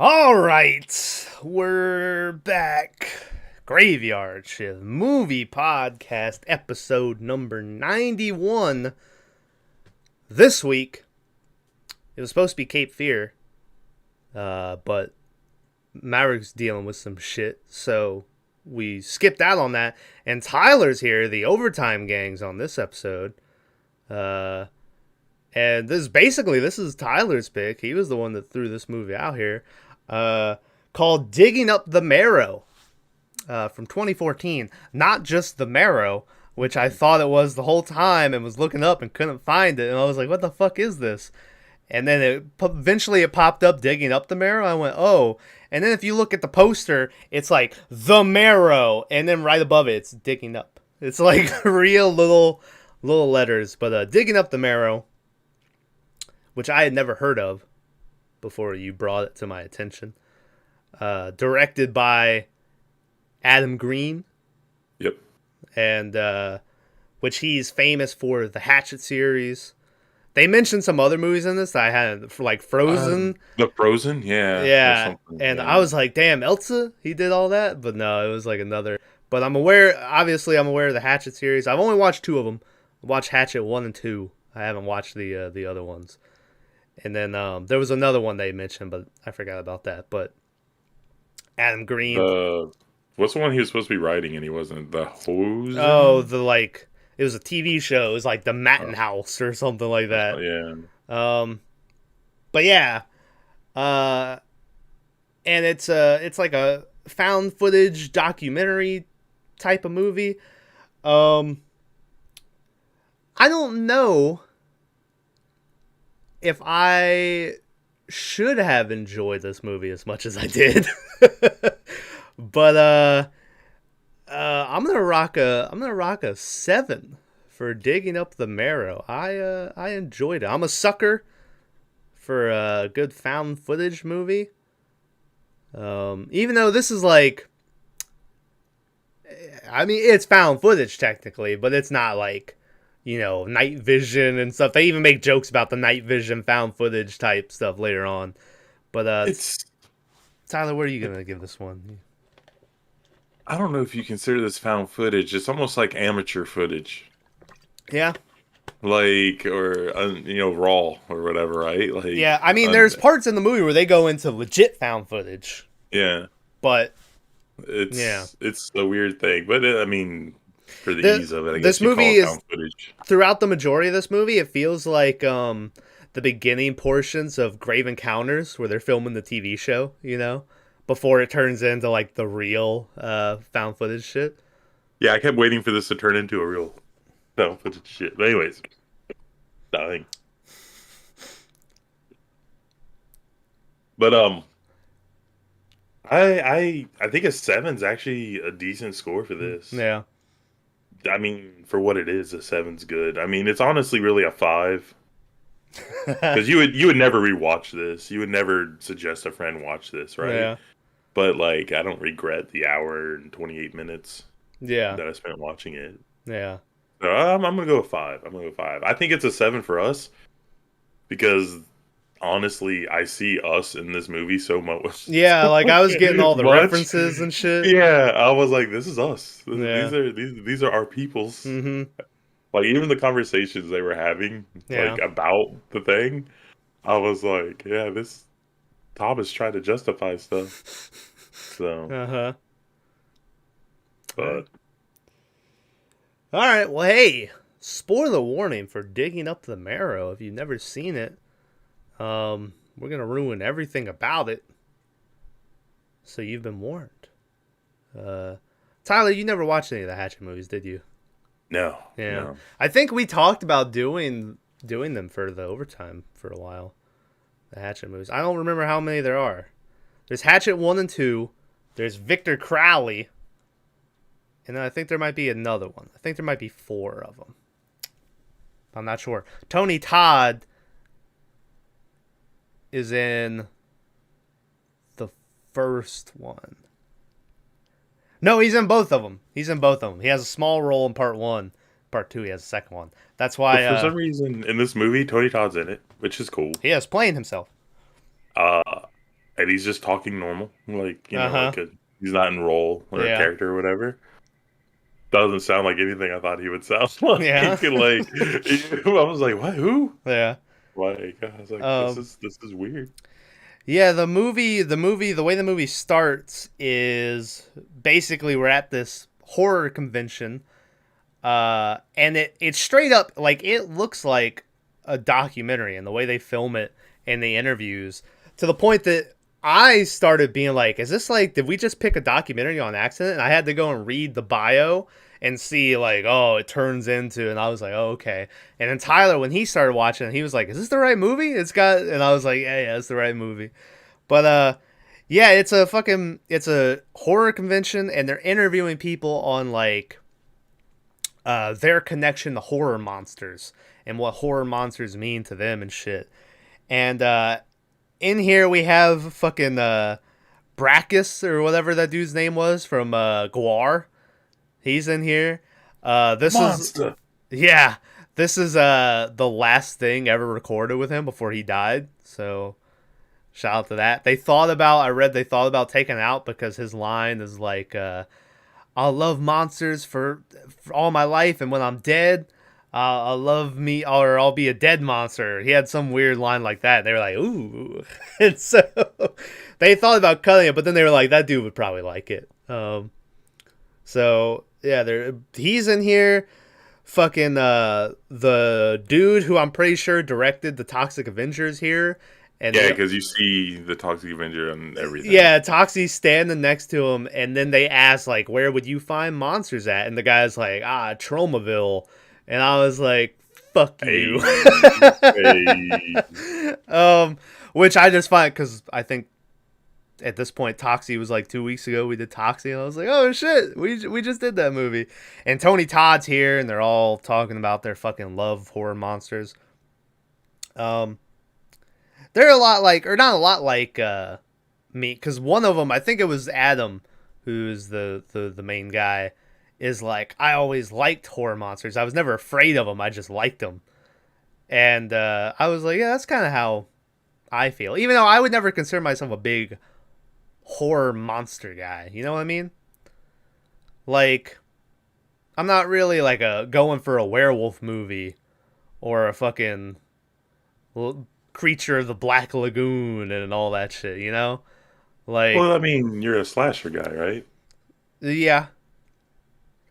All right, we're back. Graveyard Shift Movie Podcast, episode number 91. This week, it was supposed to be Cape Fear, but Marrow's dealing with some shit, so we skipped out on that. And Tyler's here, the Overtime Gang's on this episode. And this is Tyler's pick. He was the one that threw this movie out here. Called Digging Up the Marrow from 2014. Not just the Marrow, which I thought it was the whole time and was looking up and couldn't find it. And I was like, what the fuck is this? And then eventually it popped up, Digging Up the Marrow. I went, oh. And then if you look at the poster, it's like, The Marrow. And then right above it, it's Digging Up. It's like real little letters. But Digging Up the Marrow, which I had never heard of before you brought it to my attention. Directed by Adam Green. Yep. And which he's famous for the Hatchet series. They mentioned some other movies in this that I hadn't, for like Frozen. The Frozen? Yeah. Yeah. And I was like, damn, Elsa? He did all that? But no, it was like another. But I'm aware of the Hatchet series. I've only watched two of them. I watched Hatchet 1 and 2. I haven't watched the other ones. And then there was another one they mentioned, but I forgot about that. But Adam Green. What's the one he was supposed to be writing and he wasn't? The Hose? Oh, it was a TV show. It was like The Matten House or something like that. Yeah. But yeah. And it's like a found footage documentary type of movie. I don't know if I should have enjoyed this movie as much as I did. But I'm gonna rock a 7 for Digging Up the Marrow. I enjoyed it. I'm a sucker for a good found footage movie. Even though this is like, I mean, it's found footage technically, but it's not like, night vision and stuff. They even make jokes about the night vision found footage type stuff later on. But Tyler, what are you gonna give this one? I don't know if you consider this found footage. It's almost like amateur footage. Yeah. Like, or raw or whatever, right? Like, yeah, I mean, there's parts in the movie where they go into legit found footage. Yeah. But it's a weird thing, but I mean, for the ease of it, I guess this movie you call it found footage. Throughout the majority of this movie, it feels like the beginning portions of Grave Encounters, where they're filming the TV show, before it turns into like the real found footage shit. Yeah, I kept waiting for this to turn into a real found footage shit. But anyways, nothing. But I think a 7's actually a decent score for this. Yeah. I mean, for what it is, a 7's good. I mean, it's honestly really a 5. Because you would never rewatch this. You would never suggest a friend watch this, right? Yeah. But like, I don't regret the hour and 28 minutes. Yeah. That I spent watching it. Yeah. So I'm gonna go with 5. I think it's a 7 for us because honestly, I see us in this movie so much. Yeah, like I was getting all the references and shit. Yeah, I was like, this is us. Yeah. These are our peoples. Mm-hmm. Like, even the conversations they were having, like, about the thing, I was like, yeah, this Thomas tried to justify stuff. So. But. All right, well, hey, spoiler warning for Digging Up the Marrow. If you've never seen it, we're going to ruin everything about it. So you've been warned. Tyler, you never watched any of the Hatchet movies, did you? No. Yeah. No. I think we talked about doing them for the overtime for a while. The Hatchet movies. I don't remember how many there are. There's Hatchet 1 and 2. There's Victor Crowley. And then I think there might be another one. I think there might be 4 of them. I'm not sure. Tony Todd is in the first one. No, he's in both of them. He has a small role in part 1. Part 2, he has a second one. That's why... But for some reason, in this movie, Tony Todd's in it, which is cool. He is playing himself. and he's just talking normal, like Uh-huh. he's not in role or a Yeah. character or whatever. Doesn't sound like anything I thought he would sound Yeah. like. Like I was like, what? Who? Yeah. Like I was like, Um this is weird. yeah, the way the movie starts is basically we're at this horror convention. And it's straight up like it looks like a documentary and the way they film it and the interviews, to the point that I started being like, is this like, did we just pick a documentary on accident? And I had to go and read the bio and see like, oh, it turns into, and I was like, oh, okay. And then Tyler, when he started watching, he was like, is this the right movie? It's got, and I was like, yeah, it's the right movie. But yeah, it's a horror convention and they're interviewing people on like their connection to horror monsters and what horror monsters mean to them and shit. And in here we have fucking Brackus or whatever that dude's name was from Guar. He's in here. This Monster. is yeah. This is the last thing ever recorded with him before he died. So shout out to that. I read they thought about taking it out because his line is like I'll love monsters for all my life, and when I'm dead, I'll love me, or I'll be a dead monster. He had some weird line like that. And they were like, ooh. And so they thought about cutting it, but then they were like, that dude would probably like it. So yeah, he's in here. Fucking the dude who I'm pretty sure directed the Toxic Avengers here. And Yeah, because you see the Toxic Avenger and everything. yeah, Toxie's standing next to him, and then they ask, like, where would you find monsters at? And the guy's like, Tromaville. And I was like, fuck you. Hey. Which I just find, because I think at this point, Toxie was like 2 weeks ago, we did Toxie, and I was like, oh shit, we just did that movie. And Tony Todd's here, and they're all talking about their fucking love of horror monsters. They're a lot like, or not a lot like me, because one of them, I think it was Adam, who's the main guy, is like, I always liked horror monsters. I was never afraid of them. I just liked them. And I was like, yeah, that's kind of how I feel. Even though I would never consider myself a big horror monster guy. You know what I mean? Like, I'm not really like going for a werewolf movie or a fucking creature of the Black Lagoon and all that shit, you know? Like, Well, I mean, you're a slasher guy, right? yeah,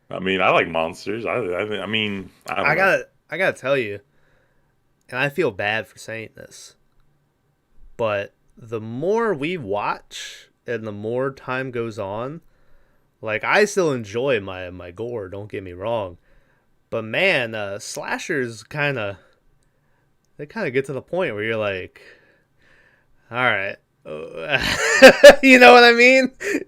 I mean, I like monsters. I mean, I don't I know. gotta tell you, and I feel bad for saying this, but the more we watch and the more time goes on, like I still enjoy my gore. Don't get me wrong, but man, slashers they kind of get to the point where you're like, all right. You know what I mean? Yeah.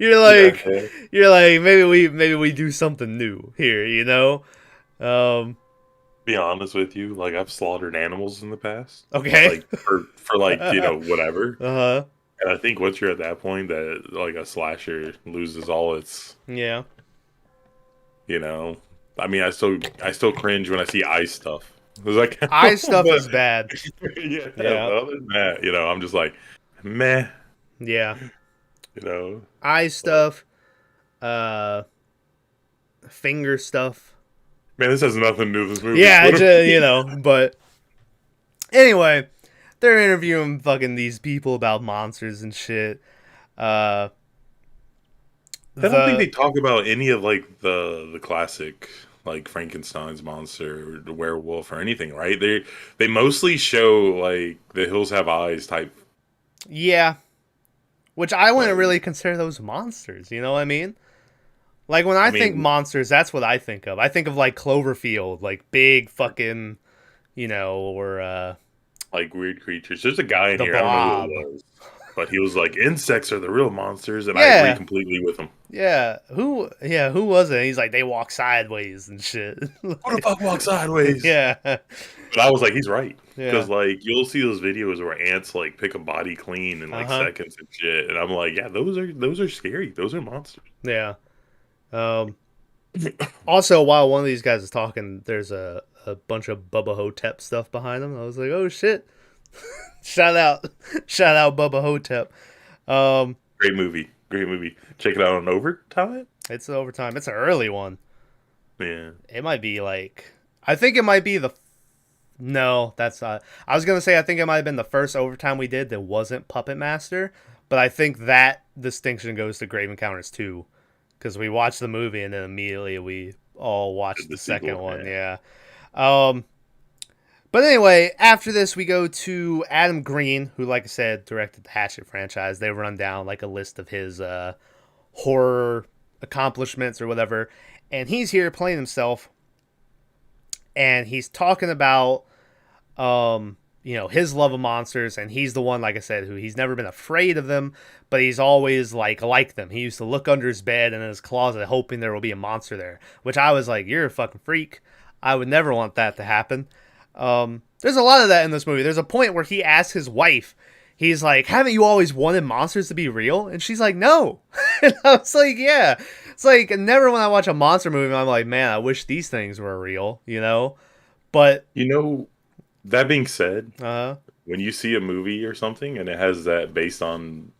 You're like maybe we do something new here, you know? Um Be honest with you, like I've slaughtered animals in the past, okay. like for like whatever. Uh-huh. And I think once you're at that point, that like a slasher loses all its, Yeah. you know. I mean, I still cringe when I see eye stuff. It's like, Eye stuff but is bad. yeah, but Yeah. other than that, I'm just like, meh, Yeah. you know. Eye Like, stuff, uh finger stuff. man, this has nothing to do with this movie. Yeah, What you know, but anyway, they're interviewing fucking these people about monsters and shit. Uh I don't think the they talk about any of like the classic like Frankenstein's monster or the werewolf or anything, right? They mostly show like the hills have eyes type. Yeah, which I wouldn't Like, really consider those monsters, you know what I mean? Like when I I think mean, monsters, that's what I think of. I think of like Cloverfield, like big fucking, or like weird creatures. There's a guy in the here. I don't know who Blob. it was, but he was like, insects are the real monsters, and I agree Yeah. completely with him. Who was it? He's like they walk sideways and shit. Who the fuck walks sideways? Yeah. But I was like, he's right. Yeah. Because like you'll see those videos where ants like pick a body clean in like Uh-huh. seconds and shit, and I'm like, yeah, those are scary. Those are monsters. Yeah. Um Also, while one of these guys is talking, there's a bunch of Bubba Hotep stuff behind him. I was like, oh shit. Shout out Bubba Hotep. Great movie. Great movie. Check it out on Overtime. It's overtime. It's an early one. Yeah. It might be like, I think it might be the. No, that's not. I was gonna say I think it might have been the first overtime we did that wasn't Puppet Master, but I think that distinction goes to Grave Encounters 2, because we watched the movie and then immediately we all watched the second sequel, one. Yeah. Um, but anyway, after this we go to Adam Green, who, like I said, directed the Hatchet franchise. They run down like a list of his horror accomplishments or whatever, and he's here playing himself, and he's talking about his love of monsters, and he's the one, like I said, who he's never been afraid of them, but he's always like them. He used to look under his bed and in his closet hoping there will be a monster there, which I was like, you're a fucking freak. I would never want that to happen. There's a lot of that in this movie. There's a point where he asks his wife, he's like, haven't you always wanted monsters to be real? And she's like, no. And I was like, yeah. It's like, never when I watch a monster movie, I'm like, man, I wish these things were real, But that being said, uh when you see a movie or something and it has that based on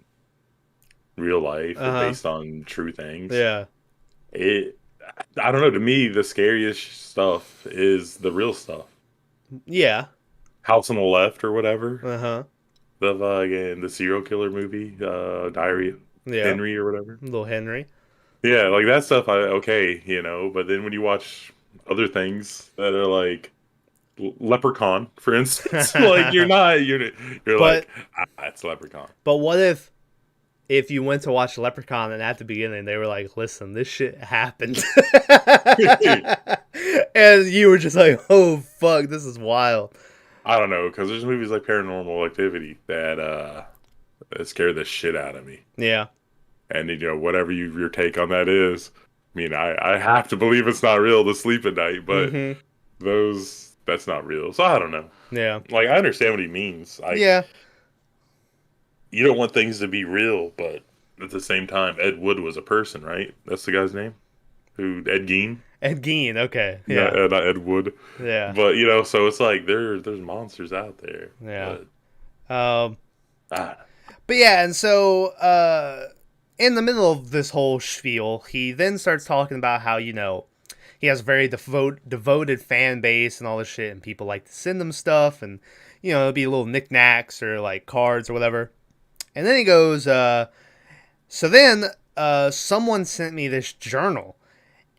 real life or based on true things, yeah. I don't know. To me, the scariest stuff is the real stuff. Yeah. House on the Left or whatever. Uh-huh. The serial killer movie, Diary of Henry or whatever. Little Henry. Yeah, like that stuff. Okay, but then when you watch other things that are like Leprechaun, for instance, like you're like, it's Leprechaun. But what if you went to watch Leprechaun and at the beginning they were like, listen, this shit happened. And you were just like, oh fuck, this is wild. I don't know, because there's movies like Paranormal Activity that scare the shit out of me. Yeah. And whatever your take on that is, I mean, I have to believe it's not real to sleep at night, but that's not real. So I don't know. Yeah. Like, I understand what he means. Yeah. You don't want things to be real, but at the same time, Ed Wood was a person, right? That's the guy's name? Ed Gein? Ed Gein, okay. Yeah. Not Ed Wood. Yeah. But, so it's like, there's monsters out there. Yeah. But yeah, and so, in the middle of this whole spiel, he then starts talking about how, he has a very devoted fan base and all this shit, and people like to send him stuff, and, it'll be little knickknacks or, like, cards or whatever. And then he goes, someone sent me this journal,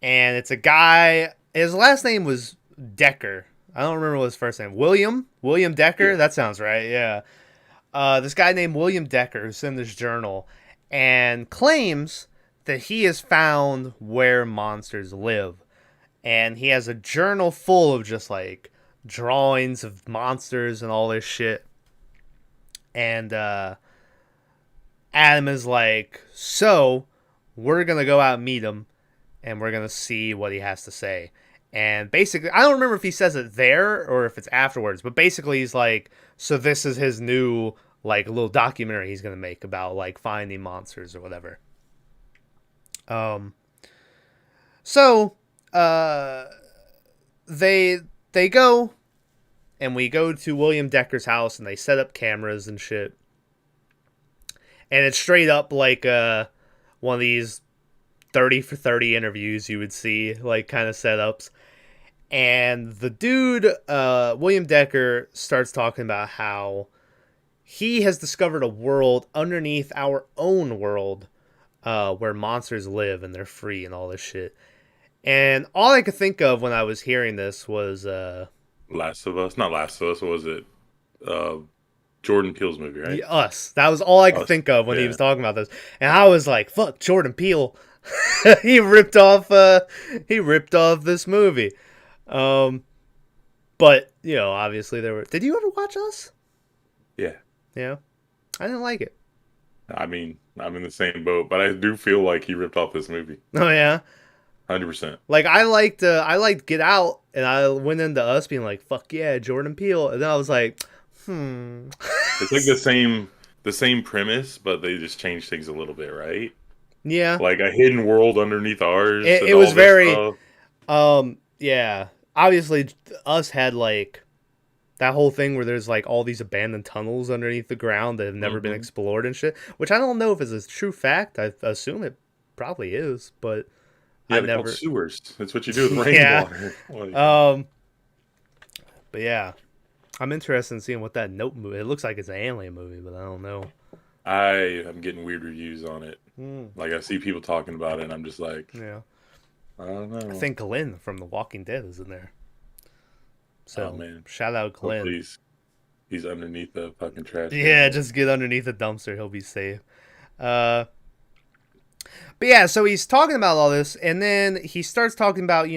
and it's a guy, his last name was Decker. I don't remember what his first name. William Decker? Yeah. That sounds right, yeah. This guy named William Decker who sent this journal and claims that he has found where monsters live. And he has a journal full of just like drawings of monsters and all this shit. And Adam is like, so we're going to go out and meet him and we're going to see what he has to say. And basically, I don't remember if he says it there or if it's afterwards, but basically he's like, so this is his new, like, little documentary he's going to make about, like, finding monsters or whatever. They go, and we go to William Decker's house, and they set up cameras and shit. And it's straight up like one of these 30 for 30 interviews you would see, like, kind of setups. And the dude, William Decker, starts talking about how he has discovered a world underneath our own world where monsters live and they're free and all this shit. And all I could think of when I was hearing this was... Last of Us? Not Last of Us, what was it? Jordan Peele's movie, right? Us. That was all I could think of when he was talking about this. And I was like, fuck, Jordan Peele. He ripped off this movie. But, obviously there were... Did you ever watch Us? Yeah. Yeah? I didn't like it. I mean, I'm in the same boat, but I do feel like he ripped off this movie. Oh, yeah? 100%. Like, I liked Get Out, and I went into Us being like, fuck yeah, Jordan Peele. And then I was like, It's like the same premise, but they just changed things a little bit, right? Yeah. Like a hidden world underneath ours. It was very... Yeah. Obviously, Us had, like, That whole thing where there's like all these abandoned tunnels underneath the ground that have never been explored and shit, which I don't know if it's a true fact. I assume it probably is, but Yeah, I they're called never. sewers. That's what you do with Yeah. rainwater. Like, But yeah, I'm interested in seeing what that Nope movie. It looks like it's an alien movie, but I don't know. I am getting weird reviews on it. Hmm. Like I see people talking about it, and I'm just like, Yeah. I don't I know. think Glenn from The Walking Dead is in there. Oh So man, shout out Glenn. hopefully he's underneath the fucking trash Yeah, can. just get underneath the dumpster. He'll be safe. Uh, but yeah, so he's talking about all this, and then he starts talking about,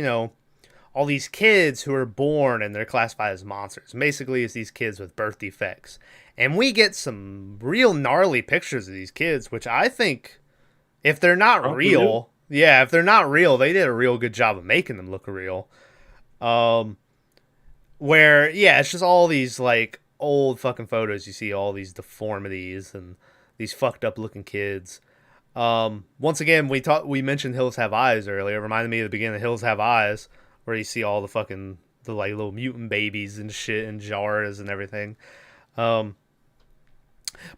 all these kids who are born and they're classified as monsters. Basically, it's these kids with birth defects. And we get some real gnarly pictures of these kids, which I think, if they're not Probably do. real, yeah, if they're not real, they did a real good job of making them look real. Where, yeah, it's just all these, like, old fucking photos. You see all these deformities and these fucked up looking kids. Once again, we mentioned Hills Have Eyes earlier. It reminded me of the beginning of Hills Have Eyes, where you see all the like little mutant babies and shit in jars and everything. But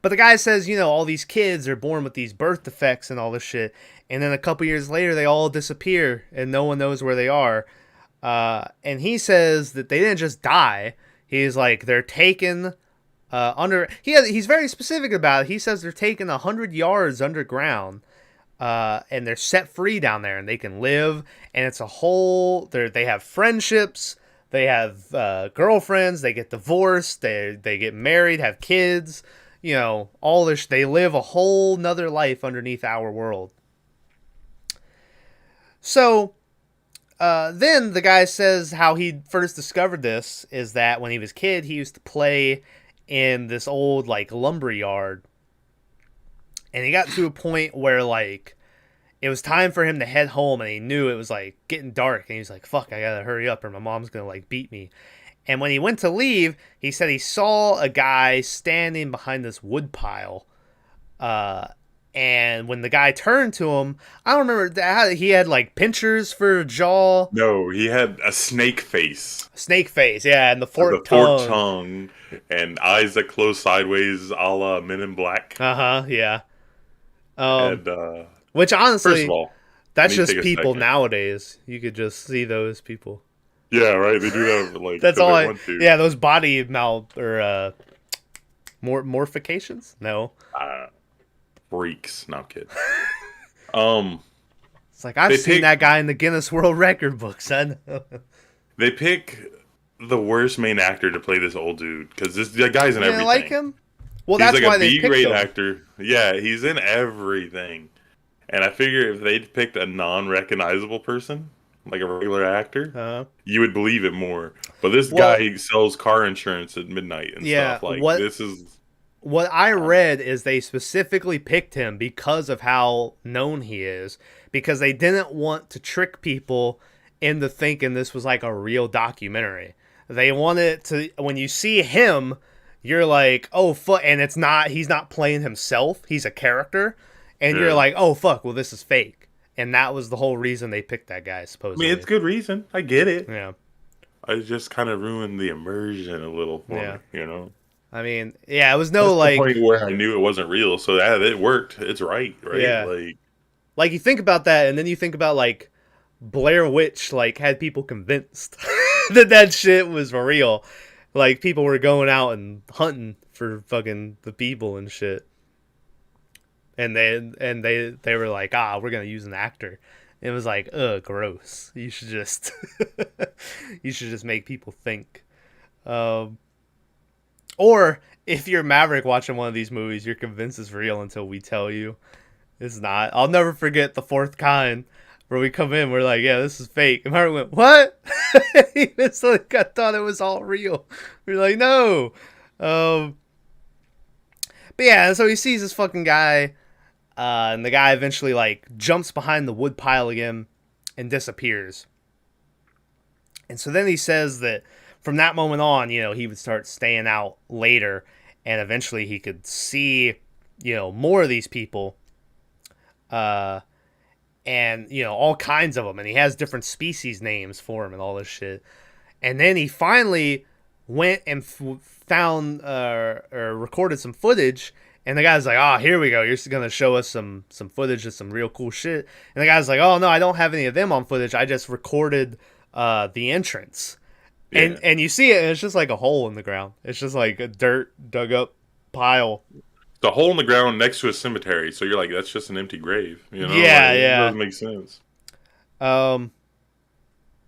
the guy says, all these kids are born with these birth defects and all this shit, and then a couple years later they all disappear and no one knows where they are. And he says that they didn't just die. He's like, they're taken under. He's very specific about it. He says they're taken 100 yards underground, and they're set free down there, and they can live. And it's a whole. They have friendships. They have girlfriends. They get divorced. They get married. Have kids. All this. They live a whole nother life underneath our world. So. Then the guy says how he first discovered this is that when he was a kid, he used to play in this old like lumber yard, and he got to a point where like it was time for him to head home, and he knew it was like getting dark, and he was like, "Fuck, I gotta hurry up, or my mom's gonna like beat me." And when he went to leave, he said he saw a guy standing behind this wood pile. And when the guy turned to him, I don't remember that he had like pinchers for a jaw. No, he had a snake face. Snake face, yeah, and the With a forked forked tongue. tongue and eyes that close sideways, a la Men in Black. Yeah. And Which first of honestly, all, let that's me just take a people second. nowadays. You could just see those people. Yeah, right. They do that like That's 'cause all. they want to. Yeah, those body morphications. No, Freaks. No, I'm kidding. it's like I've They seen pick- that guy in the Guinness World Record books. I know. They pick the worst main actor to play this old dude because the guy's in You everything. didn't like him? Well, He's that's like why a they picked B-grade him. actor. Yeah, he's in everything. And I figure if they'd picked a non-recognizable person, like a regular actor, you would believe it more. But this guy sells car insurance at midnight and stuff. Like this is what I read is they specifically picked him because of how known he is, because they didn't want to trick people into thinking this was like a real documentary. They wanted to, when you see him, you're like, oh fuck, and it's not, he's not playing himself, he's a character, and you're like, oh fuck, well this is fake. And that was the whole reason they picked that guy, supposedly. I mean, it's good reason. I get it. Yeah. I just kind of ruined the immersion a little for me, you know? I mean, yeah, it was no That's like... the point where I knew it wasn't real, so that it worked. It's right? Yeah. Like, you think about that, and then you think about, like, Blair Witch, like, had people convinced that shit was for real. Like, people were going out and hunting for fucking the people and shit. And they were like, we're gonna use an actor. It was like, ugh, gross. You should just make people think. Or if you're Maverick watching one of these movies, you're convinced it's real until we tell you it's not. I'll never forget The Fourth Kind, where we come in, we're like, yeah, this is fake. And Maverick went, what? It's like, I thought it was all real. We're like, no. But yeah, so he sees this fucking guy. And the guy eventually, like, jumps behind the wood pile again and disappears. And so then he says that from that moment on, he would start staying out later. And eventually he could see, more of these people. And, all kinds of them. And he has different species names for them and all this shit. And then he finally went and found or recorded some footage. And the guy's like, "Oh, here we go. You're going to show us some footage of some real cool shit." And the guy's like, "Oh no, I don't have any of them on footage. I just recorded the entrance." Yeah. And you see it, and it's just like a hole in the ground. It's just like a dirt dug up pile. The hole in the ground next to a cemetery. So you're like, that's just an empty grave. You know, Yeah, like, it yeah. doesn't make sense.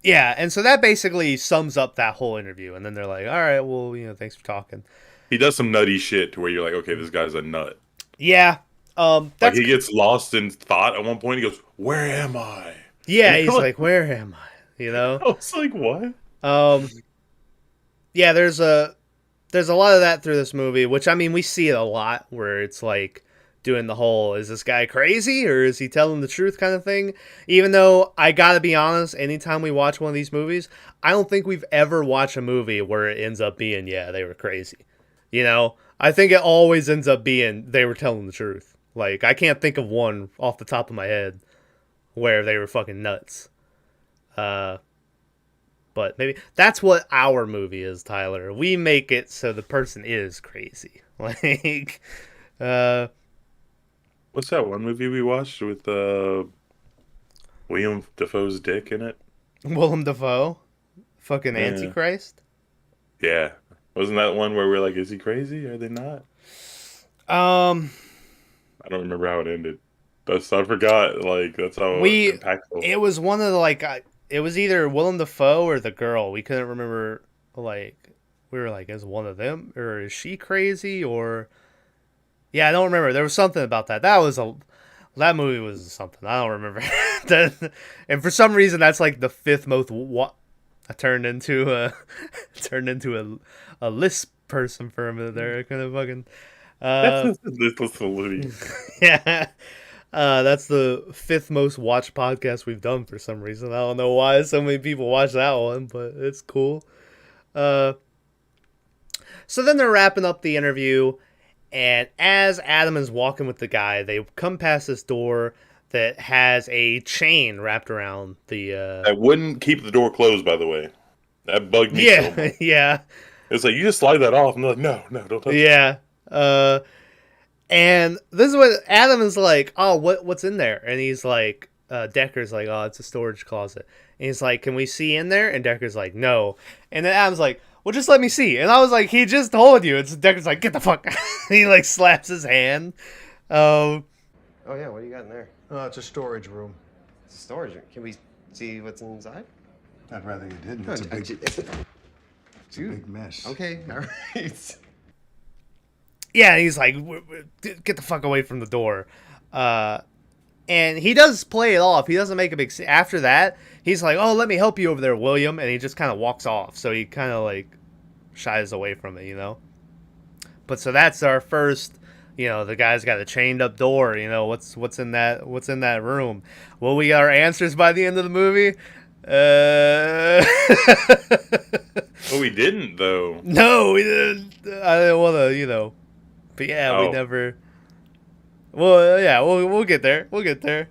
Yeah, and so that basically sums up that whole interview. And then they're like, "All right, well, thanks for talking." He does some nutty shit to where you're like, okay, this guy's a nut. Yeah. Like That's he gets lost in thought at one point. He goes, "Where am I?" Yeah, And he's you're like, "Where am I?" I was like, "What?" Um yeah, there's a lot of that through this movie, which I mean we see it a lot where it's like doing the whole is this guy crazy or is he telling the truth kind of thing. Even though I gotta be honest, anytime we watch one of these movies, I don't think we've ever watched a movie where it ends up being, yeah, they were crazy. I think it always ends up being they were telling the truth. Like I can't think of one off the top of my head where they were fucking nuts. But maybe that's what our movie is, Tyler. We make it so the person is crazy. Like, What's that one movie we watched with William Dafoe's dick in it? Willem Dafoe, fucking Yeah. Antichrist. Yeah. Wasn't that one where we're like, is he crazy? Are they not? Um, I don't remember how it ended. I forgot. Like that's how we impactful. it was one of the it was either Willem Dafoe or the girl. We couldn't remember. Like, we were like, is one of them or is she crazy or? Yeah, I don't remember. There was something about that. That movie was something. I don't remember. And for some reason, that's like the fifth most. I turned into a list person for a minute there. I kind of fucking. This was Louis. Yeah. That's the fifth most watched podcast we've done for some reason. I don't know why so many people watch that one, but it's cool. So then they're wrapping up the interview, and as Adam is walking with the guy, they come past this door that has a chain wrapped around the. I wouldn't keep the door closed. By the way, that bugged me so Yeah, much. yeah, It's like you just slide that off, and they're like, no, don't touch it. yeah. And this is what Adam is like, "Oh, what's in there?" And he's like, Decker's like, "Oh, it's a storage closet." And he's like, "Can we see in there?" And Decker's like, "No." And then Adam's like, "Well, just let me see." And I was like, "He just told you." It's Decker's like, "Get the fuck!" He like slaps his hand. Oh yeah, what do you got in there? Oh, it's a storage room. It's a storage room. Can we see what's inside? I'd rather you didn't. No, It's a big, it's a big mess. okay, all right. Yeah, and he's like, "Get the fuck away from the door." And he does play it off. He doesn't make a big scene. After that, he's like, "Oh, let me help you over there, William." And he just kind of walks off. So he kind of like shies away from it. But so that's our first, the guy's got a chained up door. What's in that room? Well, we got our answers by the end of the movie. Oh, we didn't though. No, we didn't. I didn't want to, But yeah, we Oh. never. Well, yeah, we'll get there. We'll get there.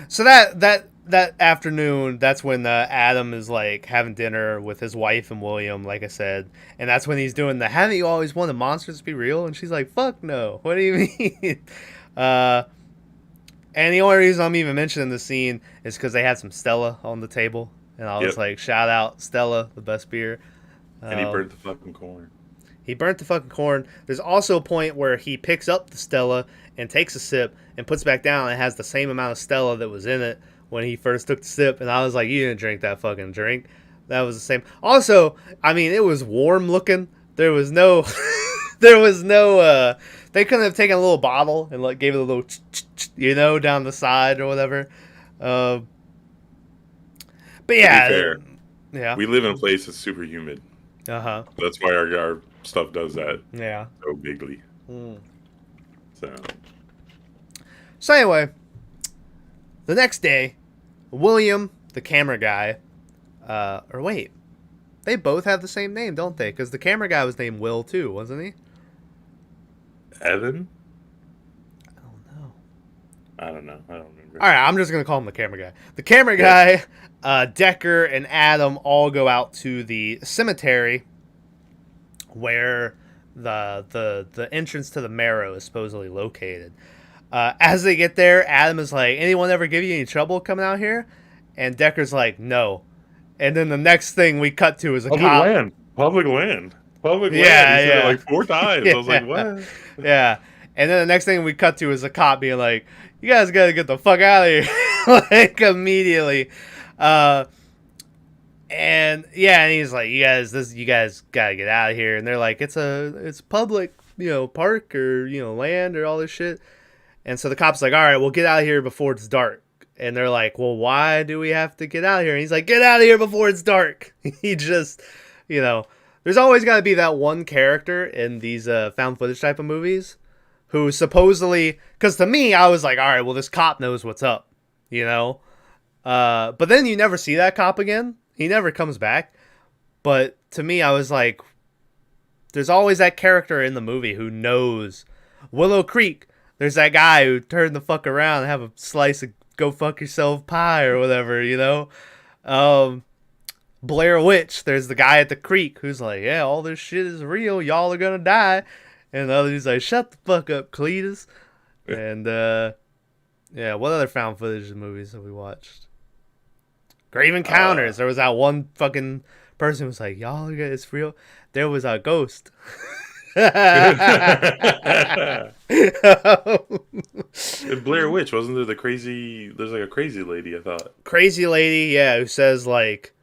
So that afternoon, that's when Adam is like having dinner with his wife and William, like I said, and that's when he's doing the "Haven't you always wanted monsters to be real?" And she's like, "Fuck no. What do you mean?" And the only reason I'm even mentioning the scene is because they had some Stella on the table, and I was Yep. like, "Shout out Stella, the best beer." And he burnt the fucking corn. He burnt the fucking corn. There's also a point where he picks up the Stella and takes a sip and puts it back down and has the same amount of Stella that was in it when he first took the sip. And I was like, "You didn't drink that fucking drink." That was the same. Also, I mean, it was warm looking. There was no, they couldn't have taken a little bottle and like gave it a little, down the side or whatever. But yeah. To be fair, Yeah. we live in a place that's super humid. Uh-huh. That's why our stuff does that Yeah. so bigly. So So anyway, the next day, William, the camera guy, or wait, they both have the same name, don't they? Because the camera guy was named Will too, wasn't he? Evan, I don't know. I don't know. I don't remember. All right, I'm just gonna call him the camera guy. The camera guy, Decker and Adam all go out to the cemetery where the entrance to the Marrow is supposedly located. As they get there, Adam is like, "Anyone ever give you any trouble coming out here?" And Decker's like, "No." And then the next thing we cut to is a Public cop. land. Public land. Public land. Yeah, He said yeah. it like 4 times. I was like, what? Yeah. And then the next thing we cut to is a cop being like, "You guys gotta get the fuck out of here." Like, immediately. And yeah, and he's like, you guys gotta get out of here. And they're like, it's public, park or, land or all this shit. And so the cop's like, all right, we'll get out of here before it's dark. And they're like, well, why do we have to get out of here? And he's like, get out of here before it's dark. He just, there's always got to be that one character in these found footage type of movies who supposedly, because to me, I was like, all right, well, this cop knows what's up, but then you never see that cop again. He never comes back. But to me, I was like, there's always that character in the movie who knows. Willow Creek, there's that guy who turned the fuck around and have a slice of go fuck yourself pie or whatever, Blair Witch, there's the guy at the creek who's like, yeah, all this shit is real. Y'all are gonna die. And the other dude's like, shut the fuck up, Cletus. And, yeah, what other found footage movies have we watched? Grave Encounters. There was that one fucking person who was like, y'all, it's real. There was a ghost. And Blair Witch, wasn't there there's like a crazy lady, I thought. Crazy lady, yeah, who says like,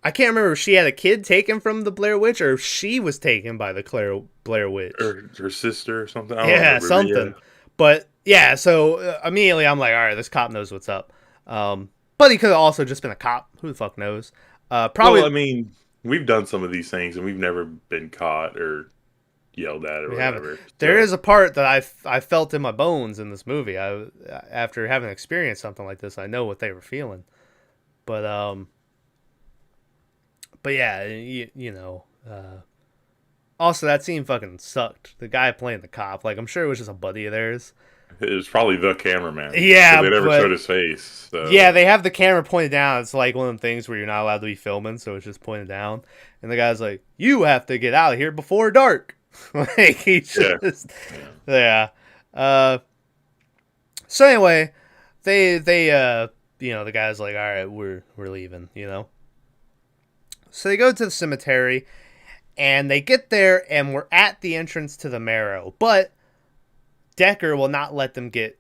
I can't remember if she had a kid taken from the Blair Witch or if she was taken by the Blair Witch. Or her sister or something. I don't Yeah, remember, something. yeah. But yeah, so immediately I'm like, all right, this cop knows what's up. But he could have also just been a cop. Who the fuck knows? Probably. Well, I mean, we've done some of these things and we've never been caught or yelled at or whatever. There is a part that I felt in my bones in this movie. After having experienced something like this, I know what they were feeling. But yeah, also that scene fucking sucked. The guy playing the cop, like I'm sure it was just a buddy of theirs. It was probably the cameraman. Yeah, they never showed his face. So. Yeah, they have the camera pointed down. It's like one of them things where you're not allowed to be filming, so it's just pointed down. And the guy's like, "You have to get out of here before dark." Like he just, yeah. So anyway, they the guy's like, "All right, we're leaving," So they go to the cemetery, and they get there, and we're at the entrance to the Marrow, but Decker will not let them get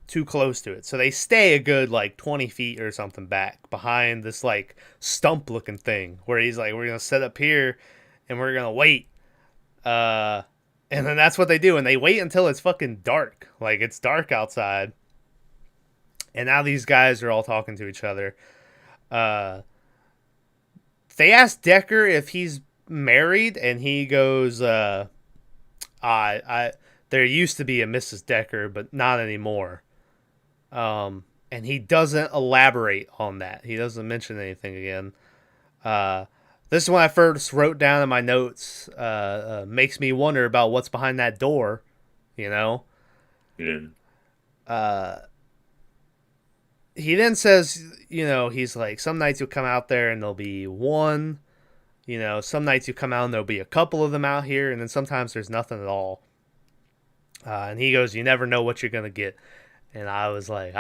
too close to it. So they stay a good, 20 feet or something back behind this, stump-looking thing where he's like, we're going to set up here and we're going to wait. And then that's what they do. And they wait until it's fucking dark. It's dark outside. And now these guys are all talking to each other. They ask Decker if he's married, and he goes, there used to be a Mrs. Decker, but not anymore. And he doesn't elaborate on that. He doesn't mention anything again. This is when I first wrote down in my notes, makes me wonder about what's behind that door, Yeah. He then says, he's like, some nights you'll come out there and there'll be one, some nights you come out and there'll be a couple of them out here, and then sometimes there's nothing at all. And he goes, you never know what you're going to get. And I was like,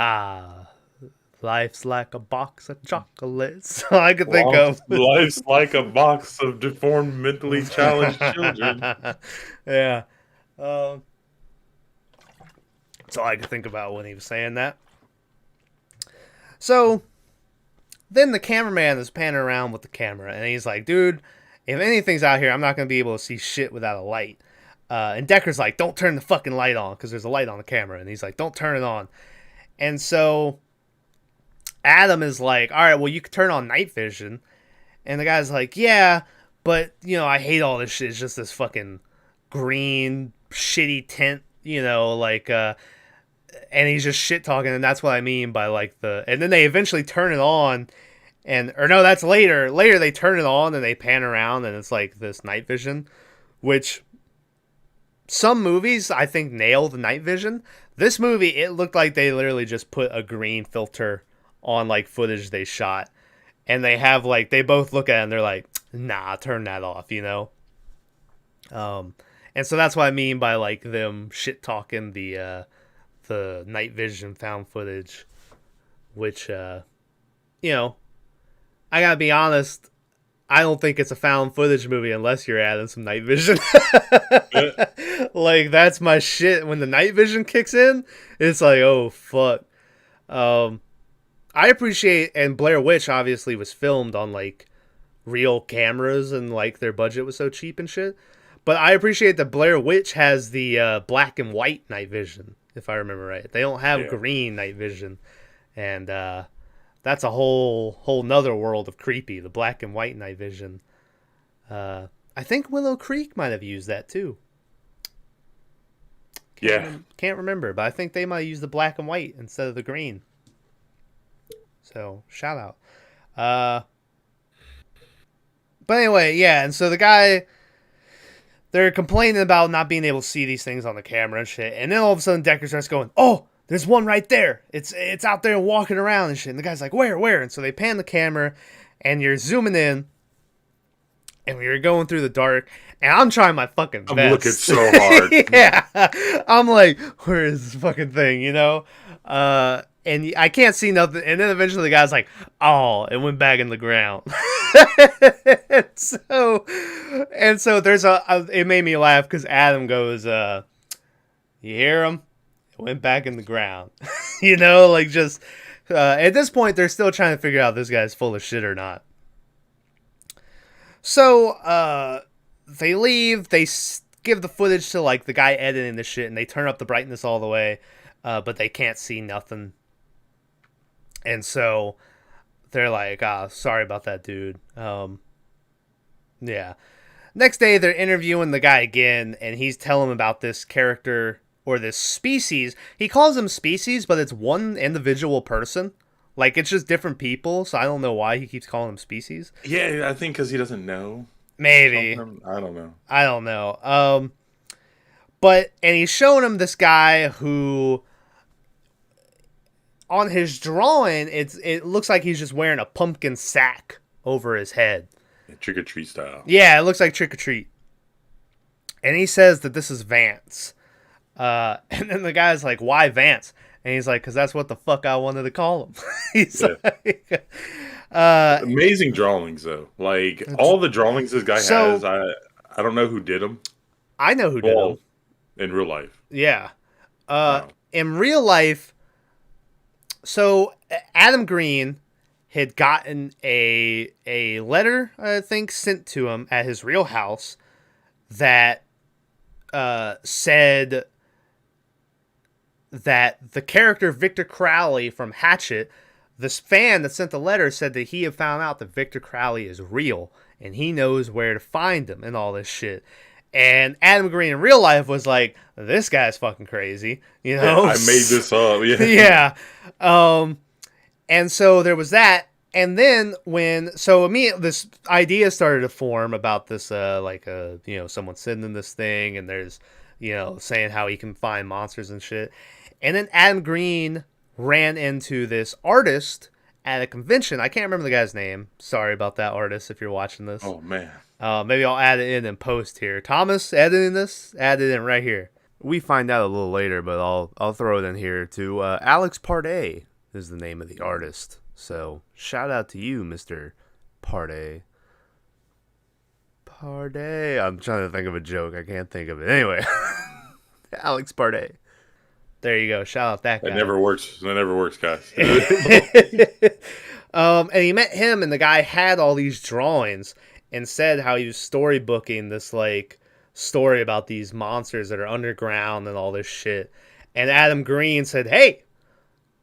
life's like a box of chocolates. So I could think of. Life's like a box of deformed, mentally challenged children. Yeah. That's all I could think about when he was saying that. So then the cameraman is panning around with the camera, and he's like, dude, if anything's out here, I'm not going to be able to see shit without a light. And Decker's like, don't turn the fucking light on, because there's a light on the camera. And he's like, don't turn it on. And so Adam is like, all right, well, you can turn on night vision. And the guy's like, yeah, but, I hate all this shit. It's just this fucking green, shitty tint, and he's just shit talking. And that's what I mean by, and then they eventually turn it on. Or no, that's later. Later they turn it on and they pan around and it's like this night vision, which some movies I think nail the night vision. This movie, it looked like they literally just put a green filter on like footage they shot, and they have like they both look at it and they're like, nah, turn that off, you know. And so that's what I mean by like them shit talking the night vision found footage, which you know, I gotta be honest, I don't think it's a found footage movie unless you're adding some night vision. Like, that's my shit. When the night vision kicks in, it's like, oh, fuck. I appreciate, and Blair Witch obviously was filmed on, like, real cameras and, like, their budget was so cheap and shit. But I appreciate that Blair Witch has the black and white night vision, if I remember right. They don't have green night vision. And, that's a whole nother world of creepy, the black and white night vision. I think Willow Creek might have used that too. Can't remember, but I think they might use the black and white instead of the green. So, shout out. But anyway, yeah, and so the guy, they're complaining about not being able to see these things on the camera and shit. And then all of a sudden Decker starts going, oh, there's one right there. It's out there walking around and shit. And the guy's like, where? And so they pan the camera, and you're zooming in, and we're going through the dark, and I'm trying my fucking best. I'm looking so hard. Yeah. I'm like, where is this fucking thing, you know? And I can't see nothing. And then eventually the guy's like, oh, it went back in the ground. and so there's it made me laugh because Adam goes, you hear him? Went back in the ground. You know, like just at this point they're still trying to figure out if this guy's full of shit or not. So they leave, they give the footage to like the guy editing the shit, and they turn up the brightness all the way, but they can't see nothing. And so they're like, sorry about that, dude. Yeah. Next day they're interviewing the guy again, and he's telling them about this character or this species. He calls them species, but it's one individual person. Like, it's just different people, so I don't know why he keeps calling them species. Yeah, I think because he doesn't know. Maybe. I don't know. I don't know. And he's showing him this guy who, on his drawing, it looks like he's just wearing a pumpkin sack over his head. Trick or treat style. Yeah, it looks like trick or treat. And he says that this is Vance. And then the guy's like, why Vance? And he's like, because that's what the fuck I wanted to call him. He's like, amazing drawings, though. Like, all the drawings this guy has, I don't know who did them. I know who did them. In real life. Yeah. In real life, so Adam Green had gotten a letter, I think, sent to him at his real house that said that the character Victor Crowley from Hatchet, this fan that sent the letter, said that he had found out that Victor Crowley is real and he knows where to find him and all this shit. And Adam Green in real life was like, this guy's fucking crazy, you know? Yeah, I made this up. Yeah. And so there was that. And then this idea started to form about this, someone sitting in this thing, and there's, saying how he can find monsters and shit. And then Adam Green ran into this artist at a convention. I can't remember the guy's name. Sorry about that, artist, if you're watching this. Oh, man. Maybe I'll add it in post here. Thomas, editing this? Add it in right here. We find out a little later, but I'll throw it in here too. Alex Pardee is the name of the artist. So, shout out to you, Mr. Pardee. Pardee. I'm trying to think of a joke. I can't think of it. Anyway. Alex Pardee. There you go. Shout out that guy. That never works. That never works, guys. And he met him, and the guy had all these drawings and said how he was storybooking this, like, story about these monsters that are underground and all this shit. And Adam Green said, hey,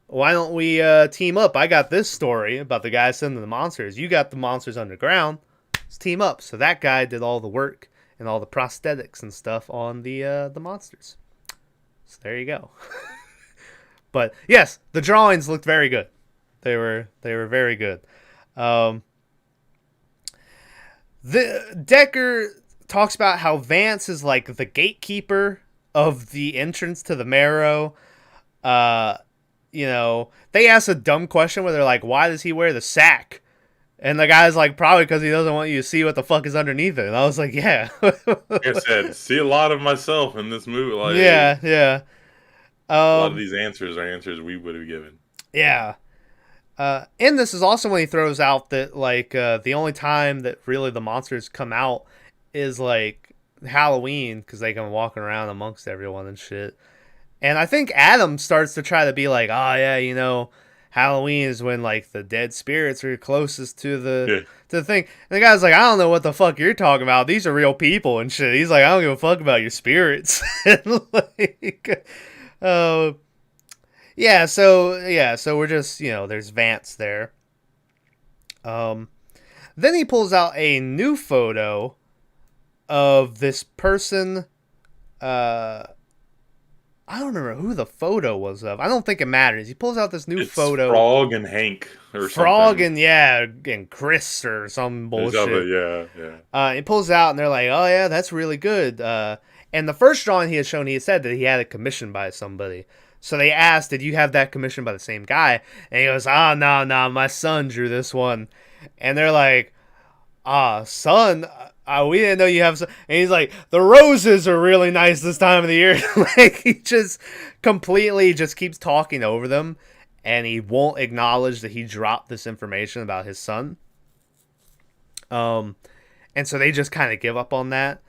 why don't we team up? I got this story about the guy sending the monsters. You got the monsters underground. Let's team up. So that guy did all the work and all the prosthetics and stuff on the monsters. So there you go. But yes, the drawings looked very good. They were very good. The Decker talks about how Vance is like the gatekeeper of the entrance to the Marrow. You know, they ask a dumb question where they're like, why does he wear the sack? And the guy's like, probably because he doesn't want you to see what the fuck is underneath it. And I was like, yeah. Like I said, see a lot of myself in this movie. Like, yeah. A lot of these answers are answers we would have given. Yeah. And this is also when he throws out that, like, the only time that really the monsters come out is, like, Halloween, because they can walk around amongst everyone and shit. And I think Adam starts to try to be like, oh, yeah, you know, Halloween is when, like, the dead spirits are closest to the thing. And the guy's like, I don't know what the fuck you're talking about. These are real people and shit. He's like, I don't give a fuck about your spirits. And, like, so we're just, you know, there's Vance there. Then he pulls out a new photo of this person. I don't remember who the photo was of. I don't think it matters. He pulls out this new photo. Frog and Hank or Frog something. and Chris or some bullshit. Yeah. He pulls it out and they're like, oh yeah, that's really good. And the first drawing he had shown, he had said that he had it commissioned by somebody. So they asked, did you have that commissioned by the same guy? And he goes, no, my son drew this one. And they're like, son, we didn't know you have son. And he's like, the roses are really nice this time of the year. Like, he just completely just keeps talking over them. And he won't acknowledge that he dropped this information about his son. And so they just kind of give up on that.